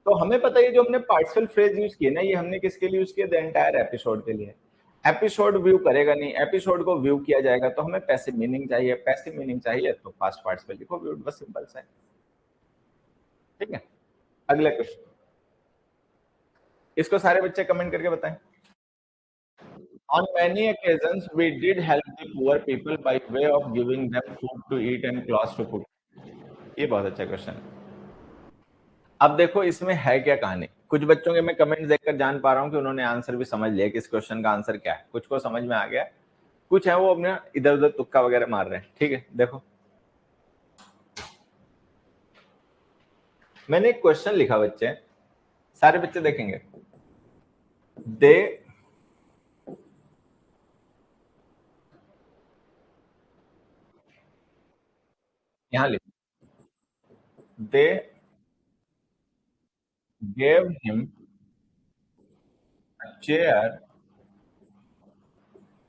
तो हमें पता है जो हमने पार्टिसिपल फ्रेज यूज किए ना, ये हमने किसके लिए यूज किया? द एंटायर एपिसोड के लिए। एपिसोड व्यू करेगा नहीं, एपिसोड को व्यू किया जाएगा, तो हमें पैसिव मीनिंग चाहिए, पैसिव मीनिंग चाहिए तो पास्ट पार्टिसिपल लिखो, व्यू, बस सिंपल सा है। ठीक है, अगला क्वेश्चन, इसको सारे बच्चे कमेंट करके बताएं। On many occasions we did help the poor people by way of giving them food to eat and clothes to put। ये बहुत अच्छा क्वेश्चन है। अब देखो इसमें है क्या कहानी, कुछ बच्चों के मैं कमेंट्स देखकर जान पा रहा हूँ कि उन्होंने आंसर भी समझ लिया कि इस क्वेश्चन का आंसर क्या है, कुछ को समझ में आ गया, कुछ है वो अपने इधर उधर तुक्का वगैरह मार रहे हैं। ठीक है, देखो मैंने एक क्वेश्चन लिखा, बच्चे सारे बच्चे देखेंगे, दे यहां लिखो, दे gave him a chair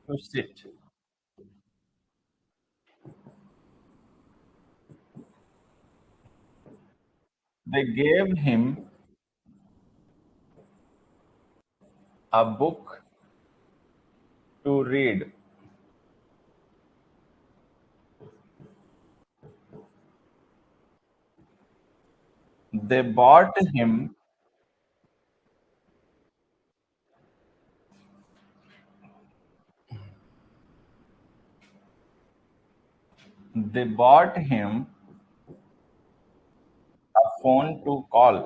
to sit. They gave him a book to read. They bought him they bought him a phone to call.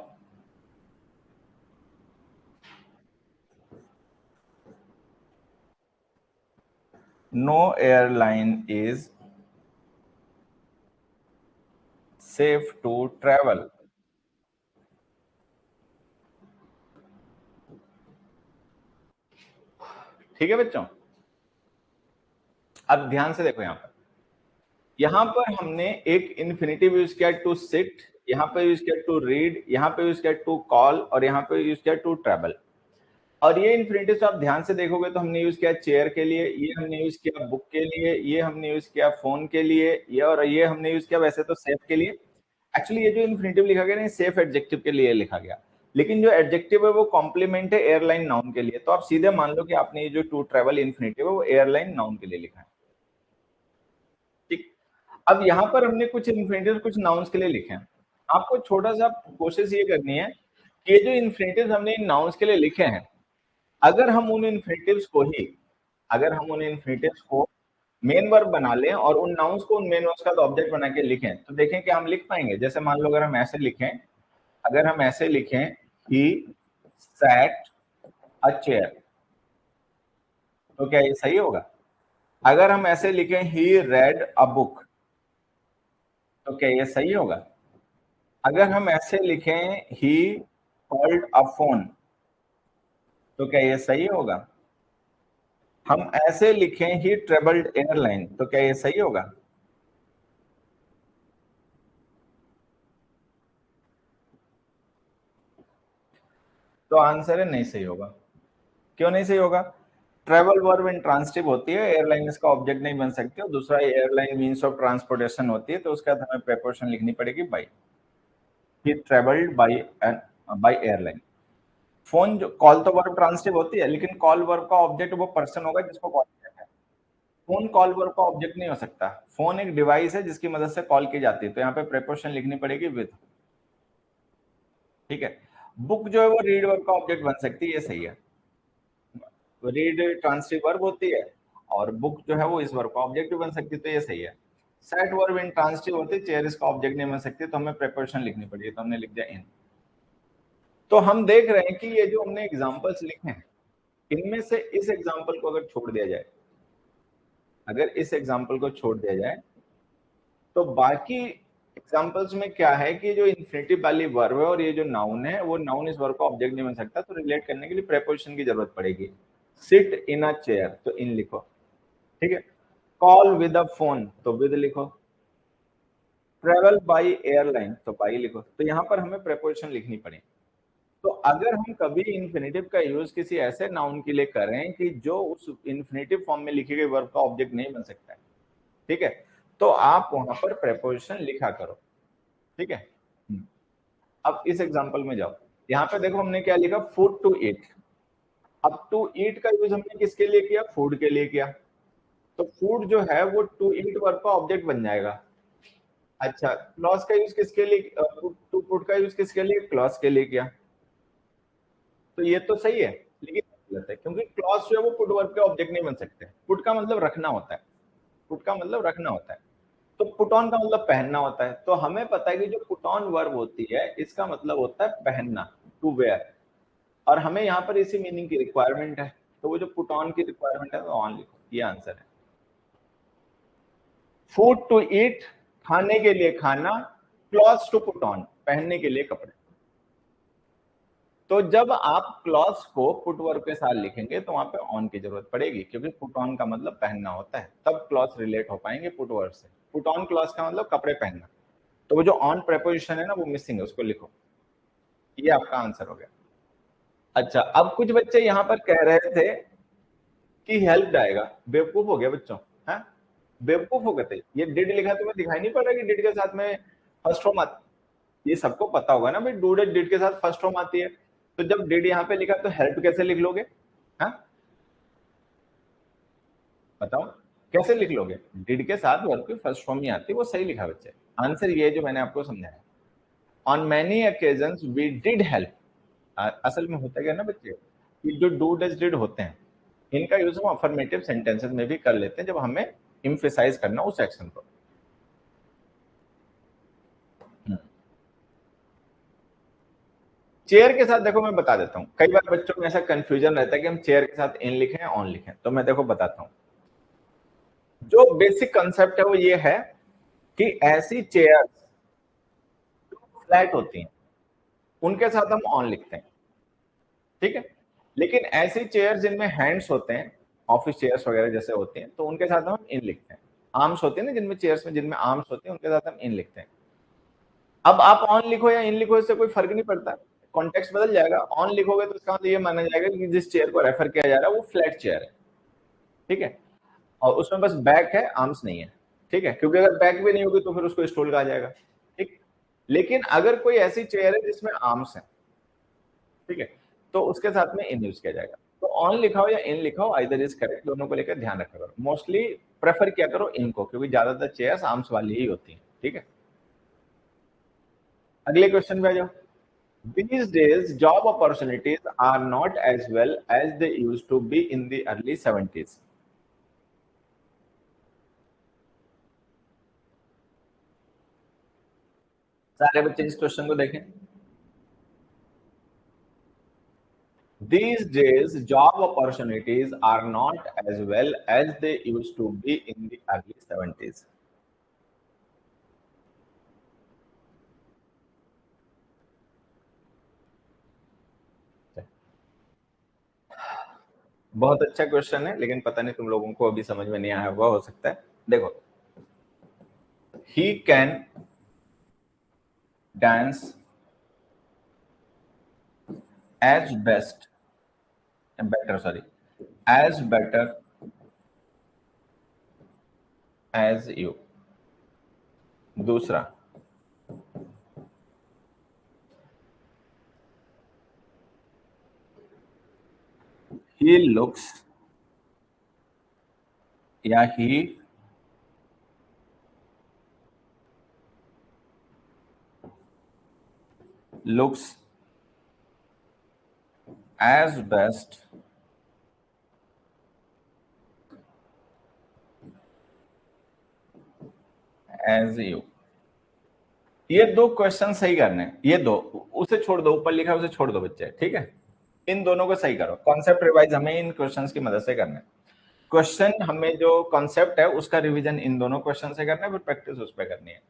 No airline is safe to travel. ठीक है बच्चों, अब ध्यान से देखो, यहां पर हमने एक इन्फिनेटिव यूज किया टू सिट, यहां पे यूज किया टू रीड, यहां पे यूज किया टू कॉल, और यहां पे यूज किया टू ट्रेवल। और ये इन्फिनेटिव आप ध्यान से देखोगे तो हमने यूज किया चेयर के लिए, ये हमने यूज किया बुक के लिए, ये हमने यूज किया फोन के लिए, ये और ये हमने यूज किया वैसे तो सेफ के लिए। एक्चुअली ये जो इन्फिनेटिव लिखा गया ना, सेफ एडजेक्टिव के लिए लिखा गया, लेकिन जो एडजेक्टिव है वो कॉम्प्लीमेंट है एयरलाइन नाउन के लिए। तो आप सीधे मान लो कि आपने ये जो टू ट्रेवल इन्फिनेटिव है वो एयरलाइन नाउन के लिए लिखा है। ठीक, अब यहाँ पर हमने कुछ इन्फिनेटिव कुछ नाउन्स के लिए लिखे हैं। आपको छोटा सा कोशिश ये करनी है कि ये जो इन्फिनेटिव हमने इन नाउन्स के लिए लिखे हैं, अगर हम उन इन्फिनेटिव्स को ही अगर हम उन इन्फिनेटिव्स को मेन वर्ब बना लें और उन नाउन्स को उन मेन वर्ब्स का ऑब्जेक्ट बना के लिखें, तो देखें कि हम लिख पाएंगे। जैसे मान लो अगर हम ऐसे लिखें ही सैट अ चेयर, तो क्या ये सही होगा? अगर हम ऐसे लिखें ही रेड अ बुक, तो क्या ये सही होगा? अगर हम ऐसे लिखें ही कॉल्ड अ फोन, तो क्या ये सही होगा? हम ऐसे लिखें ही ट्रेवल्ड एयरलाइन, तो क्या ये सही होगा? तो आंसर है नहीं सही होगा। क्यों नहीं सही होगा? ट्रेवल वर्ब इंट्रांसिटिव होती है, एयरलाइन इसका ऑब्जेक्ट नहीं बन सकती, और दूसरा एयरलाइन मींस ऑफ ट्रांसपोर्टेशन होती है, तो उसका हमें प्रेपोजिशन लिखनी पड़ेगी by. He travelled by airline. Phone जो कॉल तो वर्ब ट्रांसिटिव होती है, लेकिन कॉल वर्ब का ऑब्जेक्ट वो पर्सन होगा जिसको कॉल किया है। फोन कॉल वर्ब का ऑब्जेक्ट नहीं हो सकता। फोन एक डिवाइस है जिसकी मदद से कॉल की जाती है, तो यहाँ पे प्रेपोजिशन लिखनी पड़ेगी विद। ठीक है, बुक जो है वो रीड वर्ब का ऑब्जेक्ट बन सकती है, ये सही है। रीड ट्रांसिटिव वर्ब होती है, और बुक जो है वो इस वर्ब का ऑब्जेक्ट भी बन सकती है, तो ये सही है। सेट वर्ब इन ट्रांसिटिव होती है, चेयर इसका ऑब्जेक्ट नहीं बन सकती, तो हमें प्रेपोजिशन लिखनी पड़ेगी, तो हमने लिख दिया इन। तो हम देख रहे हैं कि ये जो हमने एग्जांपल्स लिखे हैं, इनमें से इस एग्जांपल को अगर छोड़ दिया जाए, तो बाकी एग्जांपल्स में क्या है कि जो इन्फिनेटिव वाली वर्ब है और ये जो नाउन है, वो नाउन इस वर्ब का ऑब्जेक्ट नहीं बन सकता, तो रिलेट करने के लिए प्रेपोजिशन की जरूरत पड़ेगी। सिट इन अ चेयर, तो इन लिखो। ठीक है, कॉल विद अ फोन, तो विद लिखो। ट्रेवल बाई एयरलाइन, तो बाई लिखो। तो यहाँ पर हमें प्रेपोजिशन लिखनी पड़े। तो अगर हम कभी इन्फिनेटिव का यूज किसी ऐसे नाउन के लिए करें कि जो उस इन्फिनेटिव फॉर्म में लिखे गए वर्ब का ऑब्जेक्ट नहीं बन सकता है, ठीक है, तो आप वहां पर प्रेपोजिशन लिखा करो। ठीक है, अब इस एग्जांपल में जाओ, यहाँ पे देखो हमने क्या लिखा, फूड टू ईट। अब टू ईट का यूज हमने किसके लिए किया? फूड के लिए किया। तो फूड जो है वो टू ईट वर्ब का ऑब्जेक्ट बन जाएगा। अच्छा, क्लॉज का यूज किसके लिए? टू पुट का यूज किसके लिए? क्लॉज के लिए किया। तो ये तो सही है, लेकिन गलत है, क्योंकि क्लॉज जो है वो पुट वर्ब के ऑब्जेक्ट नहीं बन सकते। पुट का मतलब रखना होता है, पुट का मतलब रखना होता है। तो पुट ऑन का मतलब पहनना होता है। तो हमें पता है कि जो पुट ऑन वर्ब होती है इसका मतलब होता है पहनना, टू वेयर। और हमें यहाँ पर इसी मीनिंग की रिक्वायरमेंट है, तो वो जो पुट ऑन की रिक्वायरमेंट है वो ऑन लिखो, ये आंसर है। फूड टू ईट, खाने के लिए खाना, क्लॉथ्स टू पुट ऑन, पहनने के लिए कपड़े। तो जब आप क्लॉथ्स को पुट वर्ब के साथ लिखेंगे तो वहां पे ऑन की जरूरत पड़ेगी, क्योंकि पुट ऑन का मतलब पहनना होता है, तब क्लॉथ्स रिलेट हो पाएंगे पुट वर्ब से। पुट ऑन क्लॉथ्स का मतलब कपड़े पहनना, तो वो जो ऑन प्रेपोजिशन है ना वो मिसिंग है, उसको लिखो। ये आपका आंसर हो गया। अच्छा, अब कुछ बच्चे यहाँ पर कह रहे थे कि हेल्प आएगा, बेवकूफ हो गया बच्चों, है बेवकूफ हो गए थे। ये डिड लिखा तुम्हें दिखाई नहीं पड़ रहा कि डिड के साथ में फर्स्ट फॉर्म आती, ये सबको पता होगा ना भाई, डू डिड के साथ फर्स्ट फॉर्म आती है। तो जब डिड यहाँ पे लिखा तो हेल्प कैसे लिख लोगे? हाँ बताओ कैसे लिख लोगे? डिड के साथ वर्ब की फर्स्ट फॉर्म ही आती है, वो सही लिखा बच्चे। आंसर ये जो मैंने आपको समझाया, on many occasions we did help. असल में होता क्या ना बच्चे, कि जो डू डज डिड होते हैं इनका यूज हम अफर्मेटिव सेंटेंसेस में भी कर लेते हैं जब हमें इम्फेसाइज करना उस एक्शन को। चेयर के साथ देखो मैं बता देता हूं, कई बार बच्चों में ऐसा कंफ्यूजन रहता है कि हम चेयर के साथ इन लिखें या ऑन लिखें, तो मैं देखो बताता हूं। जो बेसिक कंसेप्ट है वो ये है कि ऐसी चेयर्स जो फ्लैट होती हैं उनके साथ हम ऑन लिखते हैं, ठीक है। लेकिन ऐसी चेयर जिनमें हैंड्स होते हैं, ऑफिस चेयर्स वगैरह जैसे होती हैं, तो उनके साथ हम इन लिखते हैं। आर्म्स होते हैं ना जिनमें चेयर्स में, जिनमें आर्म्स होते हैं उनके साथ हम इन लिखते हैं। अब आप ऑन लिखो या इन लिखो, इससे कोई फर्क नहीं पड़ता, कॉन्टेक्स्ट बदल जाएगा। ऑन लिखोगे तो इसका मतलब ये माना जाएगा कि जिस चेयर को रेफर किया जा रहा है वो फ्लैट चेयर है, ठीक है, और उसमें बस बैक है, आर्म्स नहीं है, ठीक है, क्योंकि अगर बैक भी नहीं होगी तो फिर उसको स्टूल कहा जाएगा, ठीक। लेकिन अगर कोई ऐसी चेयर है जिसमें आर्म्स है, ठीक है, तो उसके साथ में इन यूज किया जाएगा। तो ऑन लिखाओ या इन लिखाओ, आइदर इज करेक्ट, दोनों को लेकर ध्यान रखा करो। मोस्टली प्रेफर किया करो इनको, क्योंकि ज्यादातर चेयर्स आर्म्स वाली ही होती हैं, ठीक है। अगले क्वेश्चन पे आ जाओ। These days, job opportunities are not as well as they used to be in the early 70s. सारे बच्चे इस क्वेश्चन को देखें। These days, job opportunities are not as well as they used to be in the early 70s. बहुत अच्छा question है, लेकिन पता नहीं तुम लोगों को अभी समझ में नहीं आया होगा, हो सकता है। देखो, he can dance as best, better, sorry, as better as you. दूसरा, he looks या he looks as best as you। ये दो क्वेश्चन सही करने हैं, ये दो, उसे छोड़ दो, ऊपर लिखा है उसे छोड़ दो बच्चे, ठीक है। इन दोनों को सही करो, कॉन्सेप्ट रिवाइज हमें इन क्वेश्चंस की मदद से करना है। क्वेश्चन हमें जो कॉन्सेप्ट है उसका रिवीजन इन दोनों क्वेश्चन से करना है, फिर प्रैक्टिस उस पर करनी है।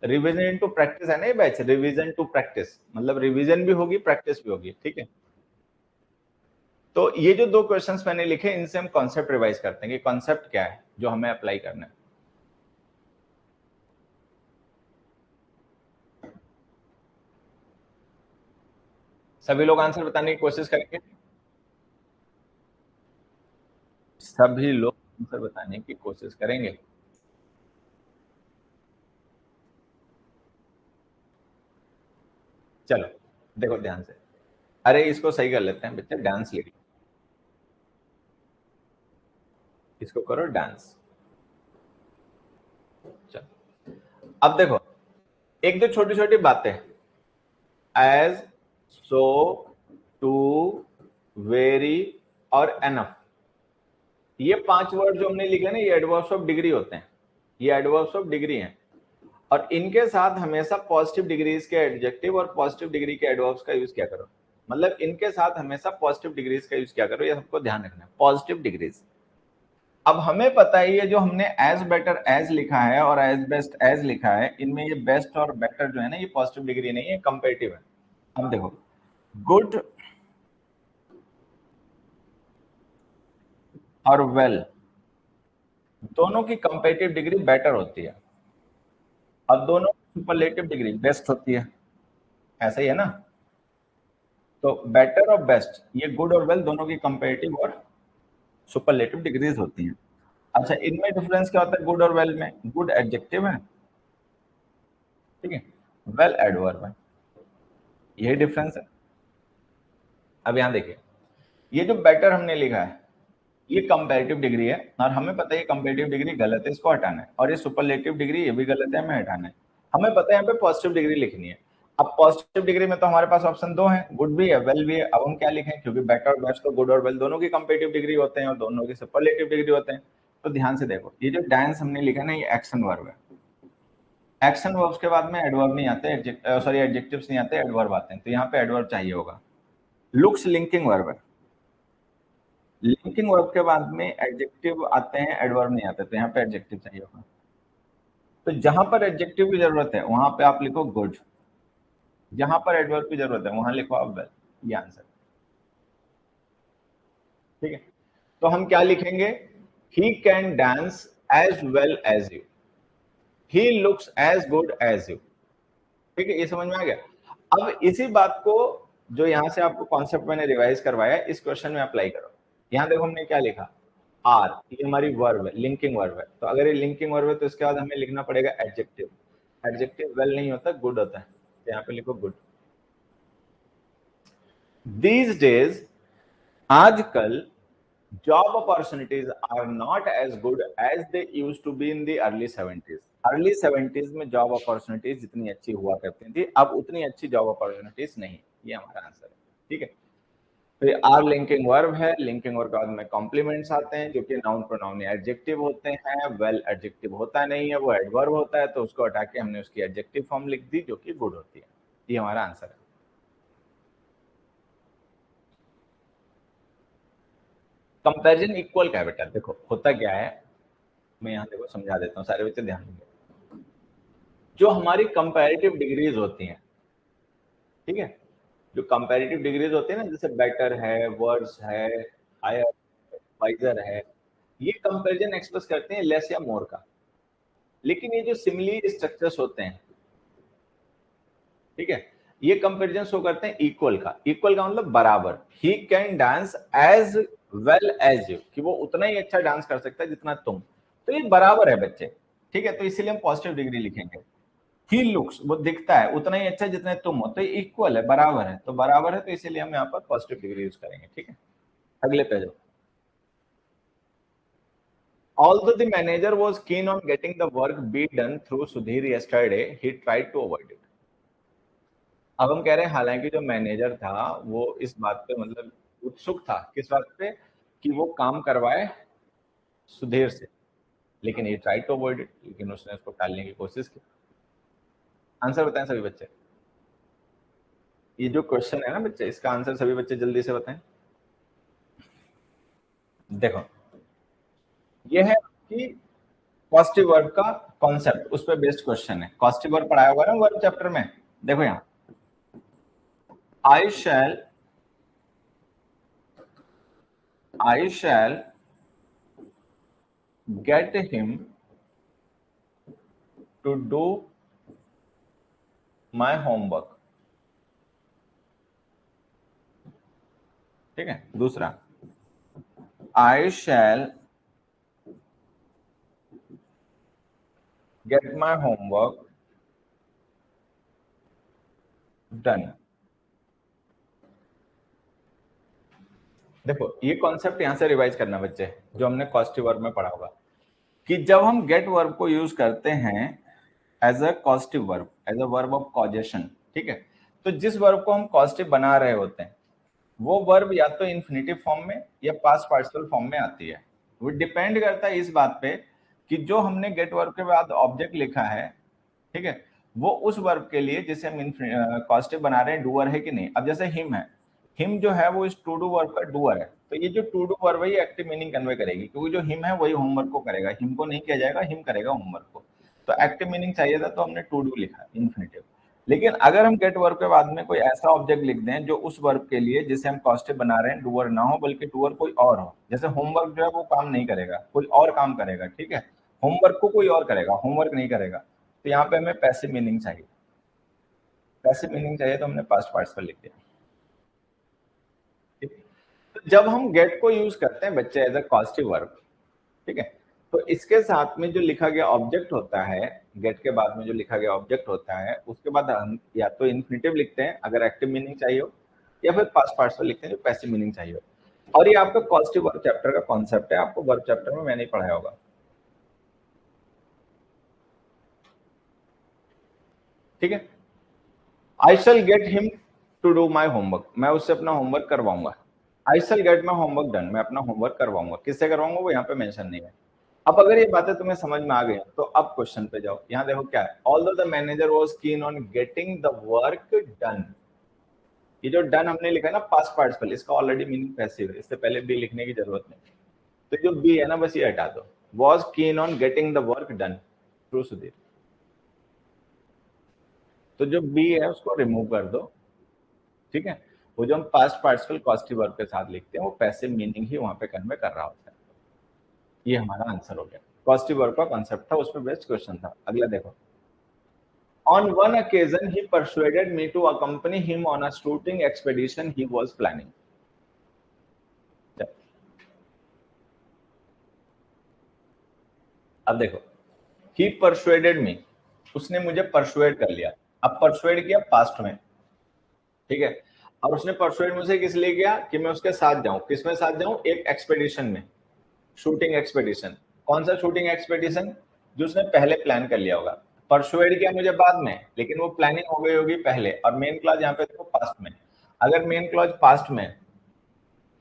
रिवीजन टू प्रैक्टिस है ना ये बैच, रिवीजन टू प्रैक्टिस मतलब रिवीजन भी होगी प्रैक्टिस भी होगी, ठीक है। तो ये जो दो क्वेश्चंस मैंने लिखे इनसे हम कॉन्सेप्ट रिवाइज करते हैं कि कॉन्सेप्ट क्या है जो हमें अप्लाई करना है। सभी लोग आंसर बताने की कोशिश करेंगे, सभी लोग आंसर बताने की कोशिश करेंगे। चलो देखो ध्यान से, अरे इसको सही कर लेते हैं बच्चे, डांस लिख लो, इसको करो डांस। चलो अब देखो, एक दो छोटी छोटी बातें, एज, सो, टू, वेरी और एनफ, ये पांच वर्ड जो हमने लिखे ना ये एडवर्ब्स ऑफ डिग्री होते हैं, ये एडवर्ब्स ऑफ डिग्री हैं, और इनके साथ हमेशा पॉजिटिव डिग्रीज के एडजेक्टिव और पॉजिटिव डिग्री के एडवर्ब्स का यूज किया करो। मतलब इनके साथ हमेशा पॉजिटिव डिग्रीज का यूज किया करो, ये सबको ध्यान रखना है, पॉजिटिव डिग्रीज। अब हमें पता है ये जो हमने एज बेटर एज लिखा है और एज बेस्ट एज लिखा है, इनमें ये बेस्ट और बेटर जो है ना, ये पॉजिटिव डिग्री नहीं है, कंपेरेटिव है। अब देखो, गुड और वेल दोनों की कंपेरेटिव डिग्री बेटर होती है, और दोनों की सुपरलेटिव डिग्री बेस्ट होती है, ऐसा ही है ना। तो बेटर और बेस्ट, ये गुड और वेल दोनों की कंपेरेटिव और सुपरलेटिव डिग्रीज होती हैं। अच्छा, इनमें डिफरेंस क्या होता है गुड और वेल में? गुड एडजेक्टिव है, ठीक है, वेल एडवर्ब है, यही डिफरेंस है। अब यहां देखिए, ये जो बेटर हमने लिखा है ये कंपैरेटिव डिग्री है, और हमें पता है ये कंपैरेटिव डिग्री गलत है, इसको हटाना है, और ये सुपरलेटिव डिग्री ये भी गलत है, हमें हटाना है। हमें पता है यहाँ पे पॉजिटिव डिग्री लिखनी है। अब पॉजिटिव डिग्री में तो हमारे पास ऑप्शन दो है, गुड भी है वेल भी है। अब हम क्या लिखें, क्योंकि बेटर और बेस्ट तो गुड और वेल दोनों की कंपैरेटिव डिग्री होते हैं और दोनों की सुपरलेटिव डिग्री होते हैं। तो ध्यान से देखो, ये जो डांस हमने लिखा ना, ये एक्शन वर्ब है। एक्शन वर्ब्स के बाद में एडवर्ब नहीं आते, सॉरी एडजेक्टिव्स नहीं आते, एडवर्ब आते हैं, तो यहाँ पे एडवर्ब चाहिए होगा। लुक्स लिंकिंग वर्ब है, लिंकिंग वर्ब के बाद में एडजेक्टिव आते हैं, एडवर्ब नहीं आते, तो यहाँ पे एडजेक्टिव चाहिए होगा। तो जहां पर एडजेक्टिव की जरूरत है वहां पे आप लिखो गुड, जहां पर एडवर्ब की जरूरत है वहां लिखो आप वेल, ये आंसर, ठीक है। तो हम क्या लिखेंगे, he can dance as well as you, he looks as good as you, ठीक है, ये समझ में आ गया। अब इसी बात को जो यहाँ से आपको कॉन्सेप्ट मैंने रिवाइज करवाया, इस क्वेश्चन में अप्लाई करो। यहाँ देखो हमने क्या लिखा, आर, ये हमारी वर्ब है, लिंकिंग वर्ब है, तो अगर ये लिंकिंग वर्ब है तो इसके बाद हमें लिखना पड़ेगा एडजेक्टिव। एडजेक्टिव वेल नहीं होता, गुड होता है, तो यहाँ पे लिखो गुड। दीज डेज, आजकल, job opportunities are not as good as they use to be in the early 70s। Early 70s में जॉब अपॉर्चुनिटीज जितनी अच्छी हुआ करती थी, अब उतनी अच्छी जॉब अपॉर्चुनिटीज नहीं, ये हमारा आंसर है, ठीक है। तो ये आर लिंकिंग वर्ब है, लिंकिंग वर्ब के बाद में कॉम्प्लीमेंट्स आते हैं जो कि नाउन प्रोनाउन एडजेक्टिव होते हैं। वेल एडजेक्टिव होता नहीं है, वो एडवर्ब होता है, तो उसको हटा के हमने उसकी एडजेक्टिव फॉर्म लिख दी जो कि गुड होती है, ये हमारा आंसर है। कंपैरिजन इक्वल क्या है बेटा, देखो होता क्या है, मैं यहाँ देखो समझा देता हूँ, सारे बच्चे ध्यान देंगे। जो हमारी कंपैरेटिव डिग्रीज होती हैं, ठीक है, जो कंपैरेटिव डिग्रीज होती है ना, जैसे बेटर है, वर्स है, हायर, वाइजर है, ये कंपैरिजन एक्सप्रेस करते हैं लेस या मोर का। लेकिन ये जो सिमिली स्ट्रक्चर्स होते हैं, ठीक है, ये कंपैरिजन शो करते हैं इक्वल का। इक्वल का मतलब बराबर, he can dance as well as you, कि वो उतना ही अच्छा डांस कर सकता है जितना तुम, तो ये बराबर है बच्चे, ठीक है, तो इसीलिए हम पॉजिटिव डिग्री लिखेंगे। ही लुक्स, वो दिखता है उतना ही अच्छा जितने तुम हो, तो ये इक्वल है, बराबर है, तो बराबर है, तो इसीलिए हम यहाँ पर पॉजिटिव डिग्री यूज करेंगे, ठीक है। अगले page, although the manager was keen on getting the work be done through Sudhir yesterday, he tried to avoid it। अब हम कह रहे हैं हालांकि जो मैनेजर था वो इस बात पे मतलब उत्सुक था, किस बात पे, कि वो काम करवाए सुधीर से, लेकिन ये ट्राई टू अवॉइड इट, लेकिन उसने उसको टालने की कोशिश की। आंसर बताएं सभी बच्चे, ये जो क्वेश्चन है ना बच्चे, इसका आंसर सभी बच्चे जल्दी से बताएं। देखो, ये है कि पॉजिटिव वर्ब का कॉन्सेप्ट, उस पर बेस्ड क्वेश्चन है। पॉजिटिव वर्ब पढ़ाया हुआ ना वर्ब चैप्टर में, देखो यहाँ, I shall get him to do my homework, ठीक है। दूसरा, I shall get my homework done। देखो ये कॉन्सेप्ट यहां से रिवाइज करना बच्चे, जो हमने कॉस्टिव वर्ब में पढ़ा होगा, कि जब हम गेट वर्ब को यूज करते हैं as a causative verb, as a verb of causation, ठीक है, तो जिस वर्ब को हम कॉस्टिव बना रहे होते हैं वो वर्ब या तो इन्फिनेटिव फॉर्म में या पास्ट पार्टिसिपल फॉर्म में आती है। वो डिपेंड करता है इस बात पे कि जो हमने गेट वर्ब के बाद ऑब्जेक्ट लिखा है, ठीक है, वो उस वर्ब के लिए जिसे हम कॉस्टिव बना रहे हैं डूअर है कि नहीं। अब जैसे हिम है, हिम जो है वो इस टू डू वर्ब का डूअर है, तो ये जो टू डू वर्ब है ये एक्टिव मीनिंग कन्वे करेगी, क्योंकि जो हिम है वही होमवर्क को करेगा, हिम को नहीं किया जाएगा, हिम करेगा होमवर्क को। तो एक्टिव मीनिंग चाहिए था तो हमने टू डू लिखा इन्फिनेटिव। लेकिन अगर हम गेट वर्ब के बाद में कोई ऐसा ऑब्जेक्ट लिख दें जो उस वर्ब के लिए जिसे हम कॉस्टिव बना रहे हैं डूअर ना हो बल्कि डूअर कोई और हो, जैसे होमवर्क जो है वो काम नहीं करेगा, कोई और काम करेगा, ठीक है, होमवर्क को कोई और करेगा, होमवर्क नहीं करेगा, तो यहाँ पे हमें पैसिव मीनिंग चाहिए। पैसिव मीनिंग चाहिए तो हमने पास्ट पार्टिसिपल लिख दिया। तो जब हम गेट को यूज करते हैं बच्चे एज अ कॉस्टिव वर्ब, ठीक है, तो इसके साथ में जो लिखा गया ऑब्जेक्ट होता है, गेट के बाद में जो लिखा गया ऑब्जेक्ट होता है उसके बाद हम या तो इन्फिनेटिव लिखते हैं अगर एक्टिव मीनिंग चाहिए हो, या फिर पास्ट पार्टिसिपल लिखते हैं जो पैसिव मीनिंग चाहिए हो। और ये आपका कॉस्टिव वर्ब चैप्टर का कॉन्सेप्ट है, आपको वर्ब चैप्टर में मैंने ही पढ़ाया होगा, ठीक है। I shall get him to do my homework, मैं उससे अपना होमवर्क करवाऊंगा। I shall get my homework done, मैं अपना होमवर्क करवाऊंगा, किससे करवाऊंगा वो यहाँ पे मेंशन नहीं है। अब अगर ये बातें तुम्हें समझ में आ गई तो अब क्वेश्चन पे जाओ, यहाँ देखो क्या है, although the manager was keen on getting the work done. ये जो डन हमने लिखा है ना पास्ट पार्टिसिपल, इसका ऑलरेडी मीनिंग पैसिव है, इससे पहले बी लिखने की जरूरत नहीं, तो जो बी है ना बस ये हटा दो, was keen on getting the work done, true Sudhir, तो जो बी है उसको रिमूव कर दो, ठीक है। वो जो हम पास्ट पार्टिसिपल कॉस्टिव वर्ब के साथ लिखते हैं वो पैसिव मीनिंग ही वहां पे कन्वे कर रहा होता है। ये हमारा आंसर हो गया, पॉजिटिव वर्ब का कॉन्सेप्ट था, उसमें बेस्ट क्वेश्चन था। अगला देखो, on one occasion he persuaded me to accompany him on a shooting expedition he was planning। अब देखो, he persuaded me, उसने मुझे परसुएड कर लिया, अब परसुएड किया पास्ट में, ठीक है, और उसने परसुएड मुझसे किस लिए किया कि मैं उसके साथ जाऊं, किसमें साथ जाऊं, एक एक्सपेडिशन में, शूटिंग एक्सपेडिशन। कौन सा शूटिंग एक्सपेडिशन, जो उसने पहले प्लान कर लिया होगा। परसुएड किया मुझे बाद में, लेकिन वो प्लानिंग हो गई होगी पहले, और मेन क्लॉज यहाँ पे देखो पास्ट में, अगर मेन क्लॉज पास्ट में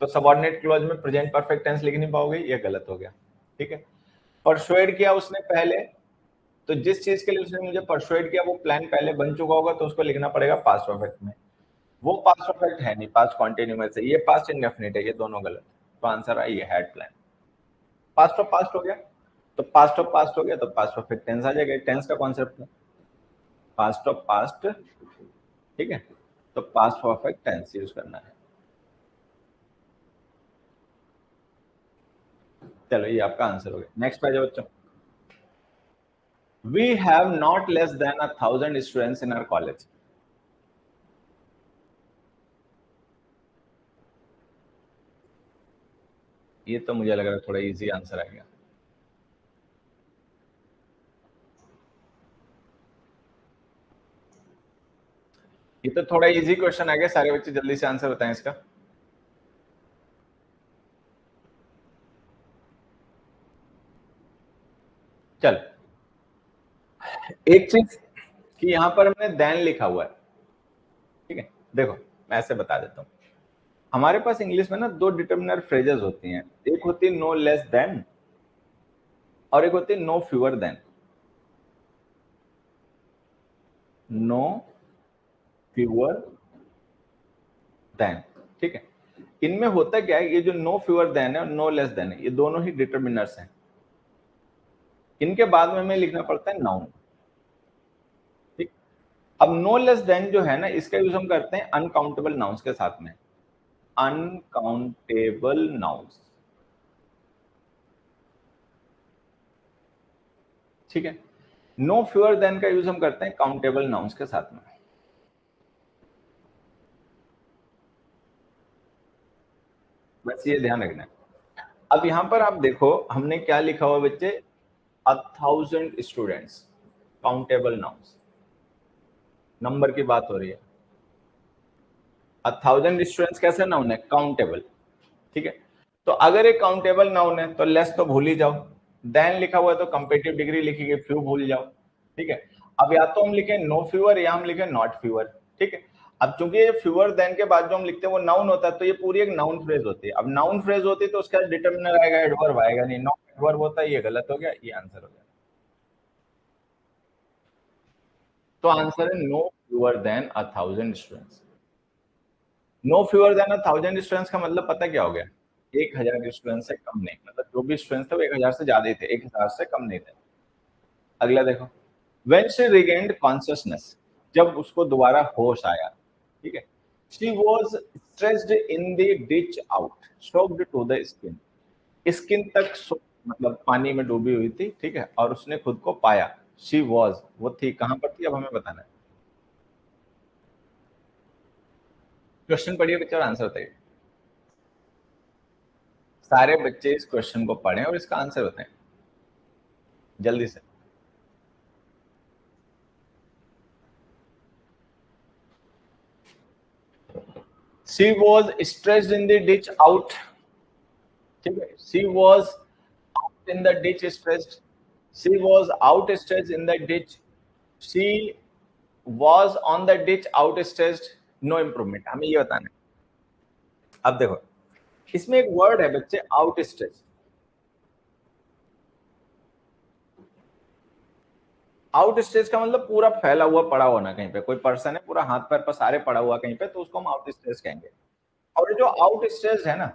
तो सबऑर्डिनेट क्लॉज में प्रेजेंट परफेक्ट टेंस लिख नहीं पाओगे, ये गलत हो गया, ठीक है। परसुएड किया उसने पहले, तो जिस चीज के लिए उसने मुझे परसुएड किया वो प्लान पहले बन चुका होगा, तो उसको लिखना पड़ेगा पास्ट परफेक्ट में। वो पास्ट परफेक्ट है नहीं, पास्ट कॉन्टिन्यूअस है, ये पास्ट इंडेफिनिट है, ये दोनों गलत, तो आंसर आई ये had plan. Past of past हो गया, तो पास्ट ऑफ पास्ट हो गया तो पास्ट परफेक्ट टेंस आ जाएगा, टेंस का कॉन्सेप्ट है पास्ट ऑफ पास्ट, ठीक है, तो पास्ट परफेक्ट टेंस यूज करना है। चलो ये आपका आंसर हो गया। नेक्स्ट पेज है बच्चों, we have not less than 1,000 students in our college. ये तो मुझे लग रहा है थोड़ा इजी आंसर आ गया। ये तो थोड़ा इजी क्वेश्चन आ गया, सारे बच्चे जल्दी से आंसर बताएं इसका। चल, एक चीज कि यहां पर हमने देन लिखा हुआ है, ठीक है, देखो मैं ऐसे बता देता हूं, हमारे पास इंग्लिश में ना दो डिटर्मिनर फ्रेजेस होती हैं, एक होती है नो लेस देन और एक होती है no fewer than. No fewer than, ठीक है, इनमें होता क्या है, ये जो नो फ्यूअर देन है और नो लेस देन है, ये दोनों ही डिटर्मिनर्स हैं, इनके बाद में हमें लिखना पड़ता है नाउन, ठीक। अब नो लेस देन जो है ना इसका यूज हम करते हैं अनकाउंटेबल नाउन्स के साथ में, अनकाउंटेबल नाउन्स, ठीक है। नो फ्यूअर देन का यूज हम करते हैं काउंटेबल नाउन्स के साथ में, बस ये ध्यान रखना है। अब यहां पर आप देखो हमने क्या लिखा हुआ बच्चे, 1,000 स्टूडेंट्स, काउंटेबल नाउन्स, नंबर की बात हो रही है। 1,000 स्टूडेंट्स कैसे नाउन है, काउंटेबल, ठीक है। तो अगर एक काउंटेबल नाउन है तो लेस तो भूल ही जाओ, देन लिखा हुआ है तो कंपेटिव डिग्री लिखेंगे, फ्यू भूल जाओ, ठीक है। अब या तो हम लिखे नो फ्यूअर या हम लिखे नॉट फ्यूअर, ठीक है। अब चूंकि ये फ्यूअर देन के बाद जो हम लिखते हैं वो नाउन होता है, तो ये पूरी एक नाउन फ्रेज होती है। अब नाउन फ्रेज होती है तो उसका डिटर्मिनर आएगा, एडवर्ब आएगा नहीं, नॉट एडवर्ब होता है, ये गलत हो गया, ये आंसर हो गया। तो आंसर है no fewer than 1,000 students. No fewer than 1000 students का मतलब पता क्या हो गया, 1000 स्टूडेंट से कम नहीं, मतलब जो भी स्टूडेंट्स थे वो 1000 से ज्यादा ही थे, 1000 से कम नहीं थे। अगला देखो, व्हेन शी रिगेन्ड कॉन्शियसनेस, जब उसको दोबारा होश आया, ठीक है, she was stretched in the ditch out, soaked to the skin, skin तक मतलब पानी में डूबी हुई थी, ठीक है, और उसने खुद को पाया। शी वाज, वो थी, कहां पर थी अब हमें बताना है। क्वेश्चन पढ़िए बच्चे और आंसर बताइए। सारे बच्चे इस क्वेश्चन को पढ़ें और इसका आंसर बताएं जल्दी से। She was stressed in the ditch out, ठीक है, she was out in the ditch stressed, she was out stressed in the ditch, she was on the ditch out stressed, no improvement, हमें ये बताना है। अब देखो, इसमें एक वर्ड है बच्चे, आउट स्ट्रेस्ड। आउट स्ट्रेच का मतलब पूरा फैला हुआ पड़ा हुआ ना, कहीं पे कोई पर्सन है पूरा हाथ पैर पसारे पड़ा हुआ कहीं पे, तो उसको हम आउट स्ट्रेच कहेंगे। और ये जो आउट स्ट्रेच है ना,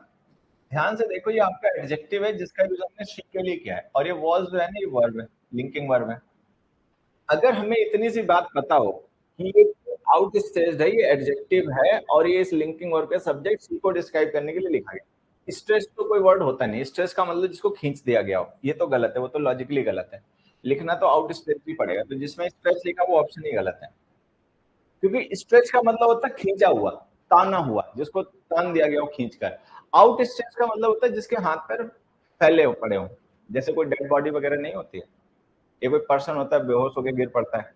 ध्यान से देखो, ये आपका एडजेक्टिव है जिसका यूज हमने शी के लिए किया है, और ये वॉज जो है ना, ये वर्ब है, लिंकिंग वर्ब है। अगर हमें इतनी सी बात पता हो कि ये आउट स्ट्रेच्ड है, ये एडजेक्टिव है, और ये इस लिंकिंग वर्ब के सब्जेक्ट सी को डिस्क्राइब करने के लिए लिखा गया। स्ट्रेच तो कोई वर्ड होता नहीं, स्ट्रेच का मतलब जिसको खींच दिया गया हो, ये तो गलत है, वो तो लॉजिकली गलत है। लिखना तो आउट स्ट्रेच ही पड़ेगा, तो जिसमें स्ट्रेच लिखा वो ऑप्शन ही गलत है, क्योंकि स्ट्रेच का मतलब होता है खींचा हुआ, ताना हुआ, जिसको तान दिया गया हो खींच कर। आउट स्ट्रेच का मतलब होता है जिसके हाथ पैर फैले हो पड़े हो, जैसे कोई डेड बॉडी वगैरह नहीं होती है, ये कोई पर्सन होता है बेहोश होकर गिर पड़ता है,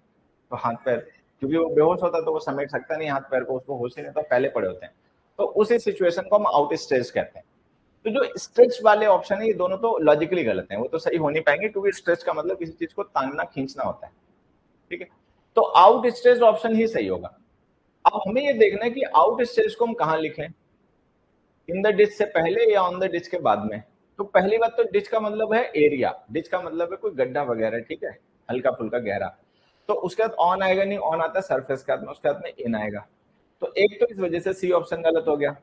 तो हाथ पैर, क्योंकि वो बेहोश होता है तो वो समेट सकता नहीं हाथ पैर को, उसको होश ही नहीं, तो पहले पड़े होते हैं, तो उसी सिचुएशन को हम आउट स्ट्रेच कहते हैं। तो जो स्ट्रेच वाले ऑप्शन है, ये दोनों तो लॉजिकली गलत हैं, वो तो सही हो नहीं पाएंगे, क्योंकि स्ट्रेच का मतलब किसी चीज को तानना खींचना होता है, ठीक है। तो आउट स्ट्रेच ऑप्शन ही सही होगा। अब हमें ये देखना है कि आउट स्टेज को हम कहां लिखें, इन द डिच से पहले या ऑन द डिच के बाद में। तो पहली बात तो डिच का मतलब है एरिया, डिच का मतलब है कोई गड्ढा वगैरह, ठीक है, हल्का फुल्का गहरा। तो उसके बाद ऑन आएगा नहीं, ऑन आता है सरफेस के बाद में, उसके बाद में इन आएगा। तो एक तो इस वजह से सी ऑप्शन गलत हो गया।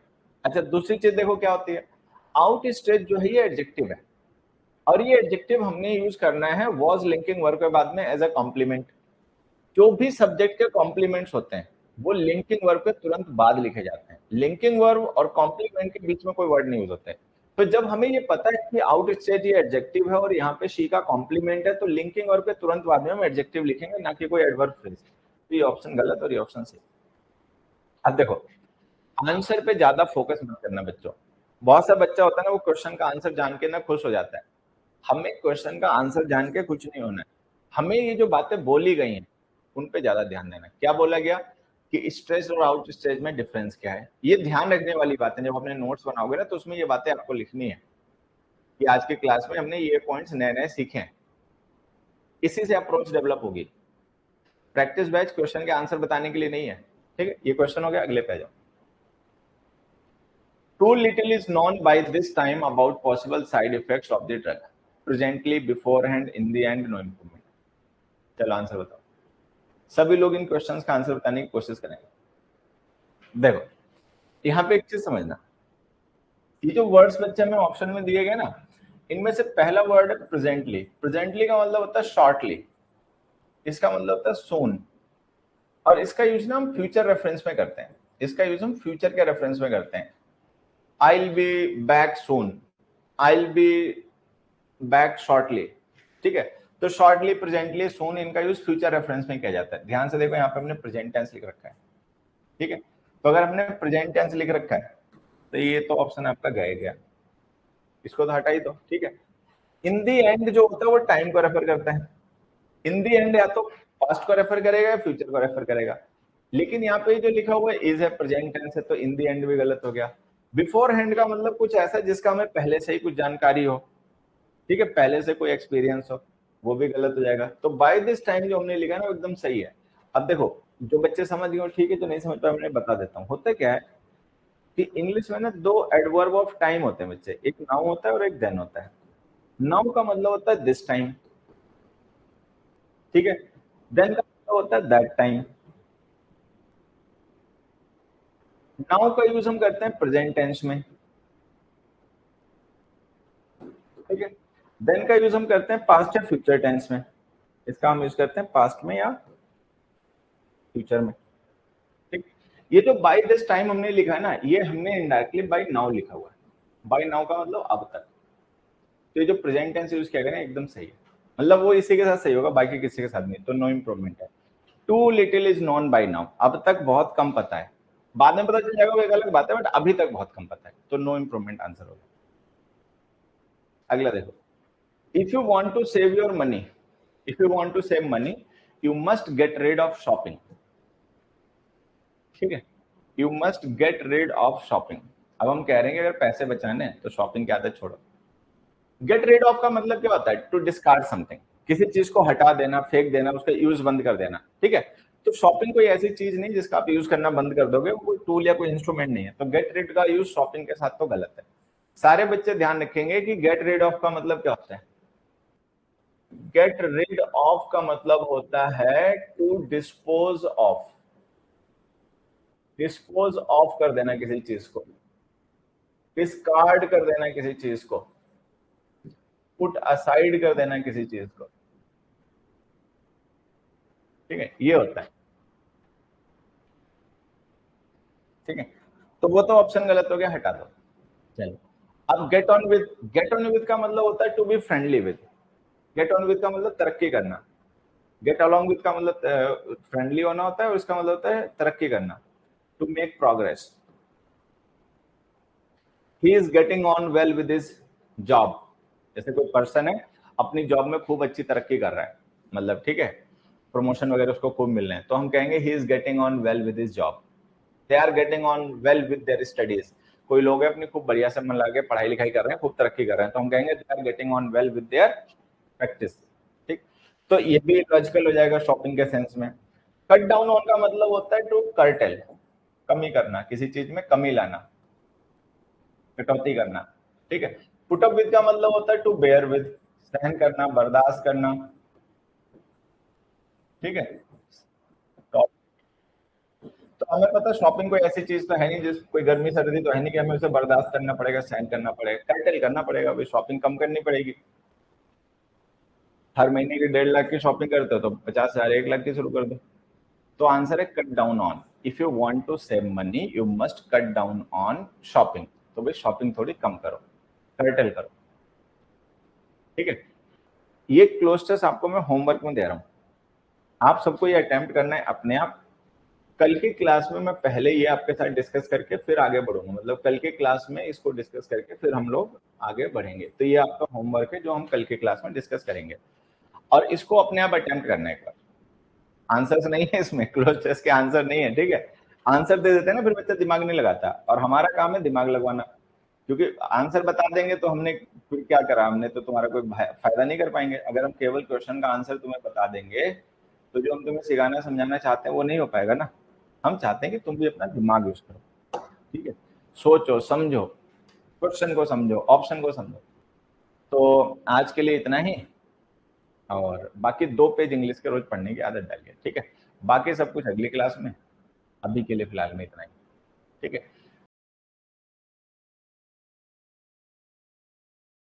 अच्छा, दूसरी चीज देखो क्या होती है, आउट स्टेज जो है ये एडजेक्टिव है, और ये एडजेक्टिव हमने यूज करना है वॉज लिंकिंग वर्ब के बाद में एज अ कॉम्प्लीमेंट। जो भी सब्जेक्ट के कॉम्प्लीमेंट्स होते हैं वो लिंकिंग वर्ब के तुरंत बाद लिखे जाते हैं, लिंकिंग वर्ब और कॉम्प्लीमेंट के बीच में कोई वर्ड नहीं यूज होते। तो जब हमें ये पता है कि आउट स्टेज ये एडजेक्टिव है और यहाँ पे शी का कॉम्प्लीमेंट है, तो लिंकिंग वर्ब के तुरंत बाद में हम एडजेक्टिव लिखेंगे, ना कि कोई एडवर्ब फ्रेज। तो ये ऑप्शन गलत और ये ऑप्शन सही। अब देखो, आंसर पे ज्यादा फोकस मत करना बच्चों। बहुत सा बच्चा होता है ना, वो क्वेश्चन का आंसर जान के ना खुश हो जाता है। हमें क्वेश्चन का आंसर जान के कुछ नहीं होना है, हमें ये जो बातें बोली गई हैं उन पे ज्यादा ध्यान देना है। क्या बोला गया कि स्ट्रेस और आउट स्ट्रेस में डिफरेंस क्या है, ये ध्यान रखने वाली बातें, जब अपने नोट्स बनाओगे ना तो उसमें ये बातें आपको लिखनी है कि आज की क्लास में हमने ये पॉइंट्स नए नए सीखे हैं, इसी से अप्रोच डेवलप होगी। प्रैक्टिस बैच क्वेश्चन के आंसर बताने के लिए नहीं है, ठीक है। ये क्वेश्चन हो गया, अगले पे आ जाओ। Too little is known by this time about possible side effects of the drug. Presently, beforehand, in the end, no improvement. चलो आंसर बताओ। सभी लोग इन क्वेश्चंस का आंसर बताने की कोशिश करेंगे। देखो, यहाँ पे एक चीज समझना, ये जो वर्ड्स बच्चे हमें ऑप्शन में दिए गए ना, इनमें से पहला वर्ड है प्रेजेंटली। प्रेजेंटली का मतलब होता है शॉर्टली, इसका मतलब होता है सून, और इसका यूज ना हम फ्यूचर रेफरेंस में करते हैं, इसका यूज हम फ्यूचर के रेफरेंस में करते हैं। I will be back soon, I will be back shortly, ठीक है। तो शॉर्टली, प्रेजेंटली, सून, इनका यूज फ्यूचर रेफरेंस में किया जाता है। ध्यान से देखो, यहाँ पे हमने प्रेजेंट टेंस लिख रखा है, ठीक है। तो अगर हमने प्रेजेंट टेंस लिख रखा है तो ये तो ऑप्शन आपका गया गया, इसको तो हटा ही दो, ठीक है। इन दी एंड जो होता है वो टाइम को रेफर करता है। इन दी एंड या तो पास्ट को रेफर करेगा या फ्यूचर को रेफर करेगा, लेकिन यहाँ पे जो लिखा हुआ है इज है, प्रेजेंट टेंस है, तो इन दी एंड भी गलत हो गया। बिफोर हैंड का मतलब कुछ ऐसा जिसका हमें पहले से ही कुछ जानकारी हो, ठीक है, पहले से कोई एक्सपीरियंस हो, वो भी गलत हो जाएगा। तो बाय दिस टाइम जो हमने लिखा है ना वो एकदम सही है। अब देखो, जो बच्चे समझ गए ठीक है, जो नहीं समझ पाए मैं बता देता हूँ। होता क्या है कि इंग्लिश में ना दो एडवर्ब ऑफ टाइम होते हैं बच्चे, एक नाउ होता है और एक देन होता है। नाउ का मतलब होता है दिस टाइम, ठीक है। देन का मतलब होता है दैट टाइम। नाउ का यूज हम करते हैं प्रेजेंट टेंस में, ठीक है। देन का यूज हम करते हैं पास्ट या फ्यूचर टेंस में, इसका हम यूज करते हैं पास्ट में या फ्यूचर में, ठीक। ये जो बाय दिस टाइम हमने लिखा है ना, ये हमने इनडायरेक्टली बाय नाउ लिखा हुआ है। बाय नाउ का मतलब अब तक। तो ये जो प्रेजेंट टेंस यूज किया गया ना, एकदम सही है, मतलब वो इसी के साथ सही होगा, बाकी किसी के साथ नहीं, तो नो इम्प्रूवमेंट है। Too little is known by now, अब तक बहुत कम पता है, बाद में पता चल जाएगा वो एक अलग बात है, बट अभी तक बहुत कम पता है, तो नो इम्प्रूवमेंट आंसर होगा। अगला देखो, if you want to save your money, if you want to save money you must get rid of shopping, ठीक है। You must get rid of shopping. अब हम कह रहे हैं कि अगर पैसे बचाने हैं तो शॉपिंग की आदत छोड़ो। गेट रिड ऑफ का मतलब क्या होता है? टू डिस्कार्ड समथिंग, किसी चीज को हटा देना, फेंक देना, उसका यूज बंद कर देना, ठीक है। तो शॉपिंग कोई ऐसी चीज नहीं जिसका आप यूज करना बंद कर दोगे, वो कोई टूल या कोई इंस्ट्रूमेंट नहीं है, तो गेट रिड का यूज शॉपिंग के साथ तो गलत है। सारे बच्चे ध्यान रखेंगे कि गेट रिड ऑफ का मतलब क्या होता है। गेट रिड ऑफ का मतलब होता है to dispose of, dispose of कर देना किसी चीज को, डिस्कार्ड कर देना किसी चीज को, पुट असाइड कर देना किसी चीज को, ठीक है, ये होता है, ठीक है। तो वो तो ऑप्शन गलत हो गया, हटा दो। चलो, अब get on with, get on with का मतलब होता है to be friendly with, get on with का मतलब तरक्की करना, गेट अलोंग विद का मतलब फ्रेंडली होना होता है, और इसका मतलब होता है तरक्की करना, to make progress. He is getting on well with his job, जैसे कोई पर्सन है अपनी जॉब में खूब अच्छी तरक्की कर रहा है, मतलब ठीक है, प्रमोशन वगैरह उसको खूब मिल रहे हैं, तो हम कहेंगे he is getting on well with his job. They are getting on well with their studies, कोई लोग हैं अपनी खूब बढ़िया से मन लगा के पढ़ाई लिखाई कर रहे हैं, खूब तरक्की कर रहे हैं, तो हम कहेंगे they are getting on well with their practice, ठीक। तो ये भी लॉजिकल हो जाएगा शॉपिंग के सेंस में। कट डाउन ऑन का मतलब होता है टू कर्टेल, कमी करना, किसी चीज में कमी लाना, कटौती करना, ठीक है। पुट अप विद का मतलब होता है टू बेयर विद, सहन करना, बर्दाश्त करना, ठीक है। तो हमें पता है शॉपिंग कोई ऐसी चीज तो है नहीं, जिस कोई गर्मी सर्दी तो है नहीं कि हमें उसे बर्दाश्त करना पड़ेगा, सहन करना पड़ेगा, कर्टेल करना पड़ेगा, भाई शॉपिंग कम करनी पड़ेगी। हर महीने की 1.5 लाख की शॉपिंग करते हो तो 50,000 1 लाख की शुरू कर दो। तो आंसर है cut down on, if you want to save money you must cut down on shopping, तो भाई शॉपिंग थोड़ी कम करो, कर्टेल करो, ठीक है। ये क्लोज टेस्ट आपको मैं होमवर्क में दे रहा हूँ, आप सबको ये अटेम्प्ट करना है अपने आप। कल की क्लास में मैं पहले ये आपके साथ डिस्कस करके फिर आगे बढ़ूंगा, मतलब कल की क्लास में इसको डिस्कस करके फिर हम लोग आगे बढ़ेंगे, तो ये आपका होमवर्क है जो हम कल की क्लास में डिस्कस करेंगे, और इसको अपने आप अटेम्प्ट करना है एक बार। आंसर्स नहीं है इसमें, क्लोज टेस्ट के आंसर नहीं है, ठीक है। आंसर दे देते हैं ना फिर बच्चा दिमाग नहीं लगाता, और हमारा काम है दिमाग लगवाना, क्योंकि आंसर बता देंगे तो हमने फिर क्या करा, हमने तो तुम्हारा कोई फायदा नहीं कर पाएंगे। अगर हम केवल क्वेश्चन का आंसर तुम्हें बता देंगे तो जो हम तुम्हें सिखाना समझाना चाहते हैं वो नहीं हो पाएगा ना। हम चाहते हैं कि तुम भी अपना दिमाग यूज करो, ठीक है, सोचो समझो, क्वेश्चन को समझो, ऑप्शन को समझो। तो आज के लिए इतना ही, और बाकी 2 पेज इंग्लिश के रोज पढ़ने की आदत डालिए, ठीक है। बाकी सब कुछ अगली क्लास में, अभी के लिए फिलहाल में इतना ही, ठीक है।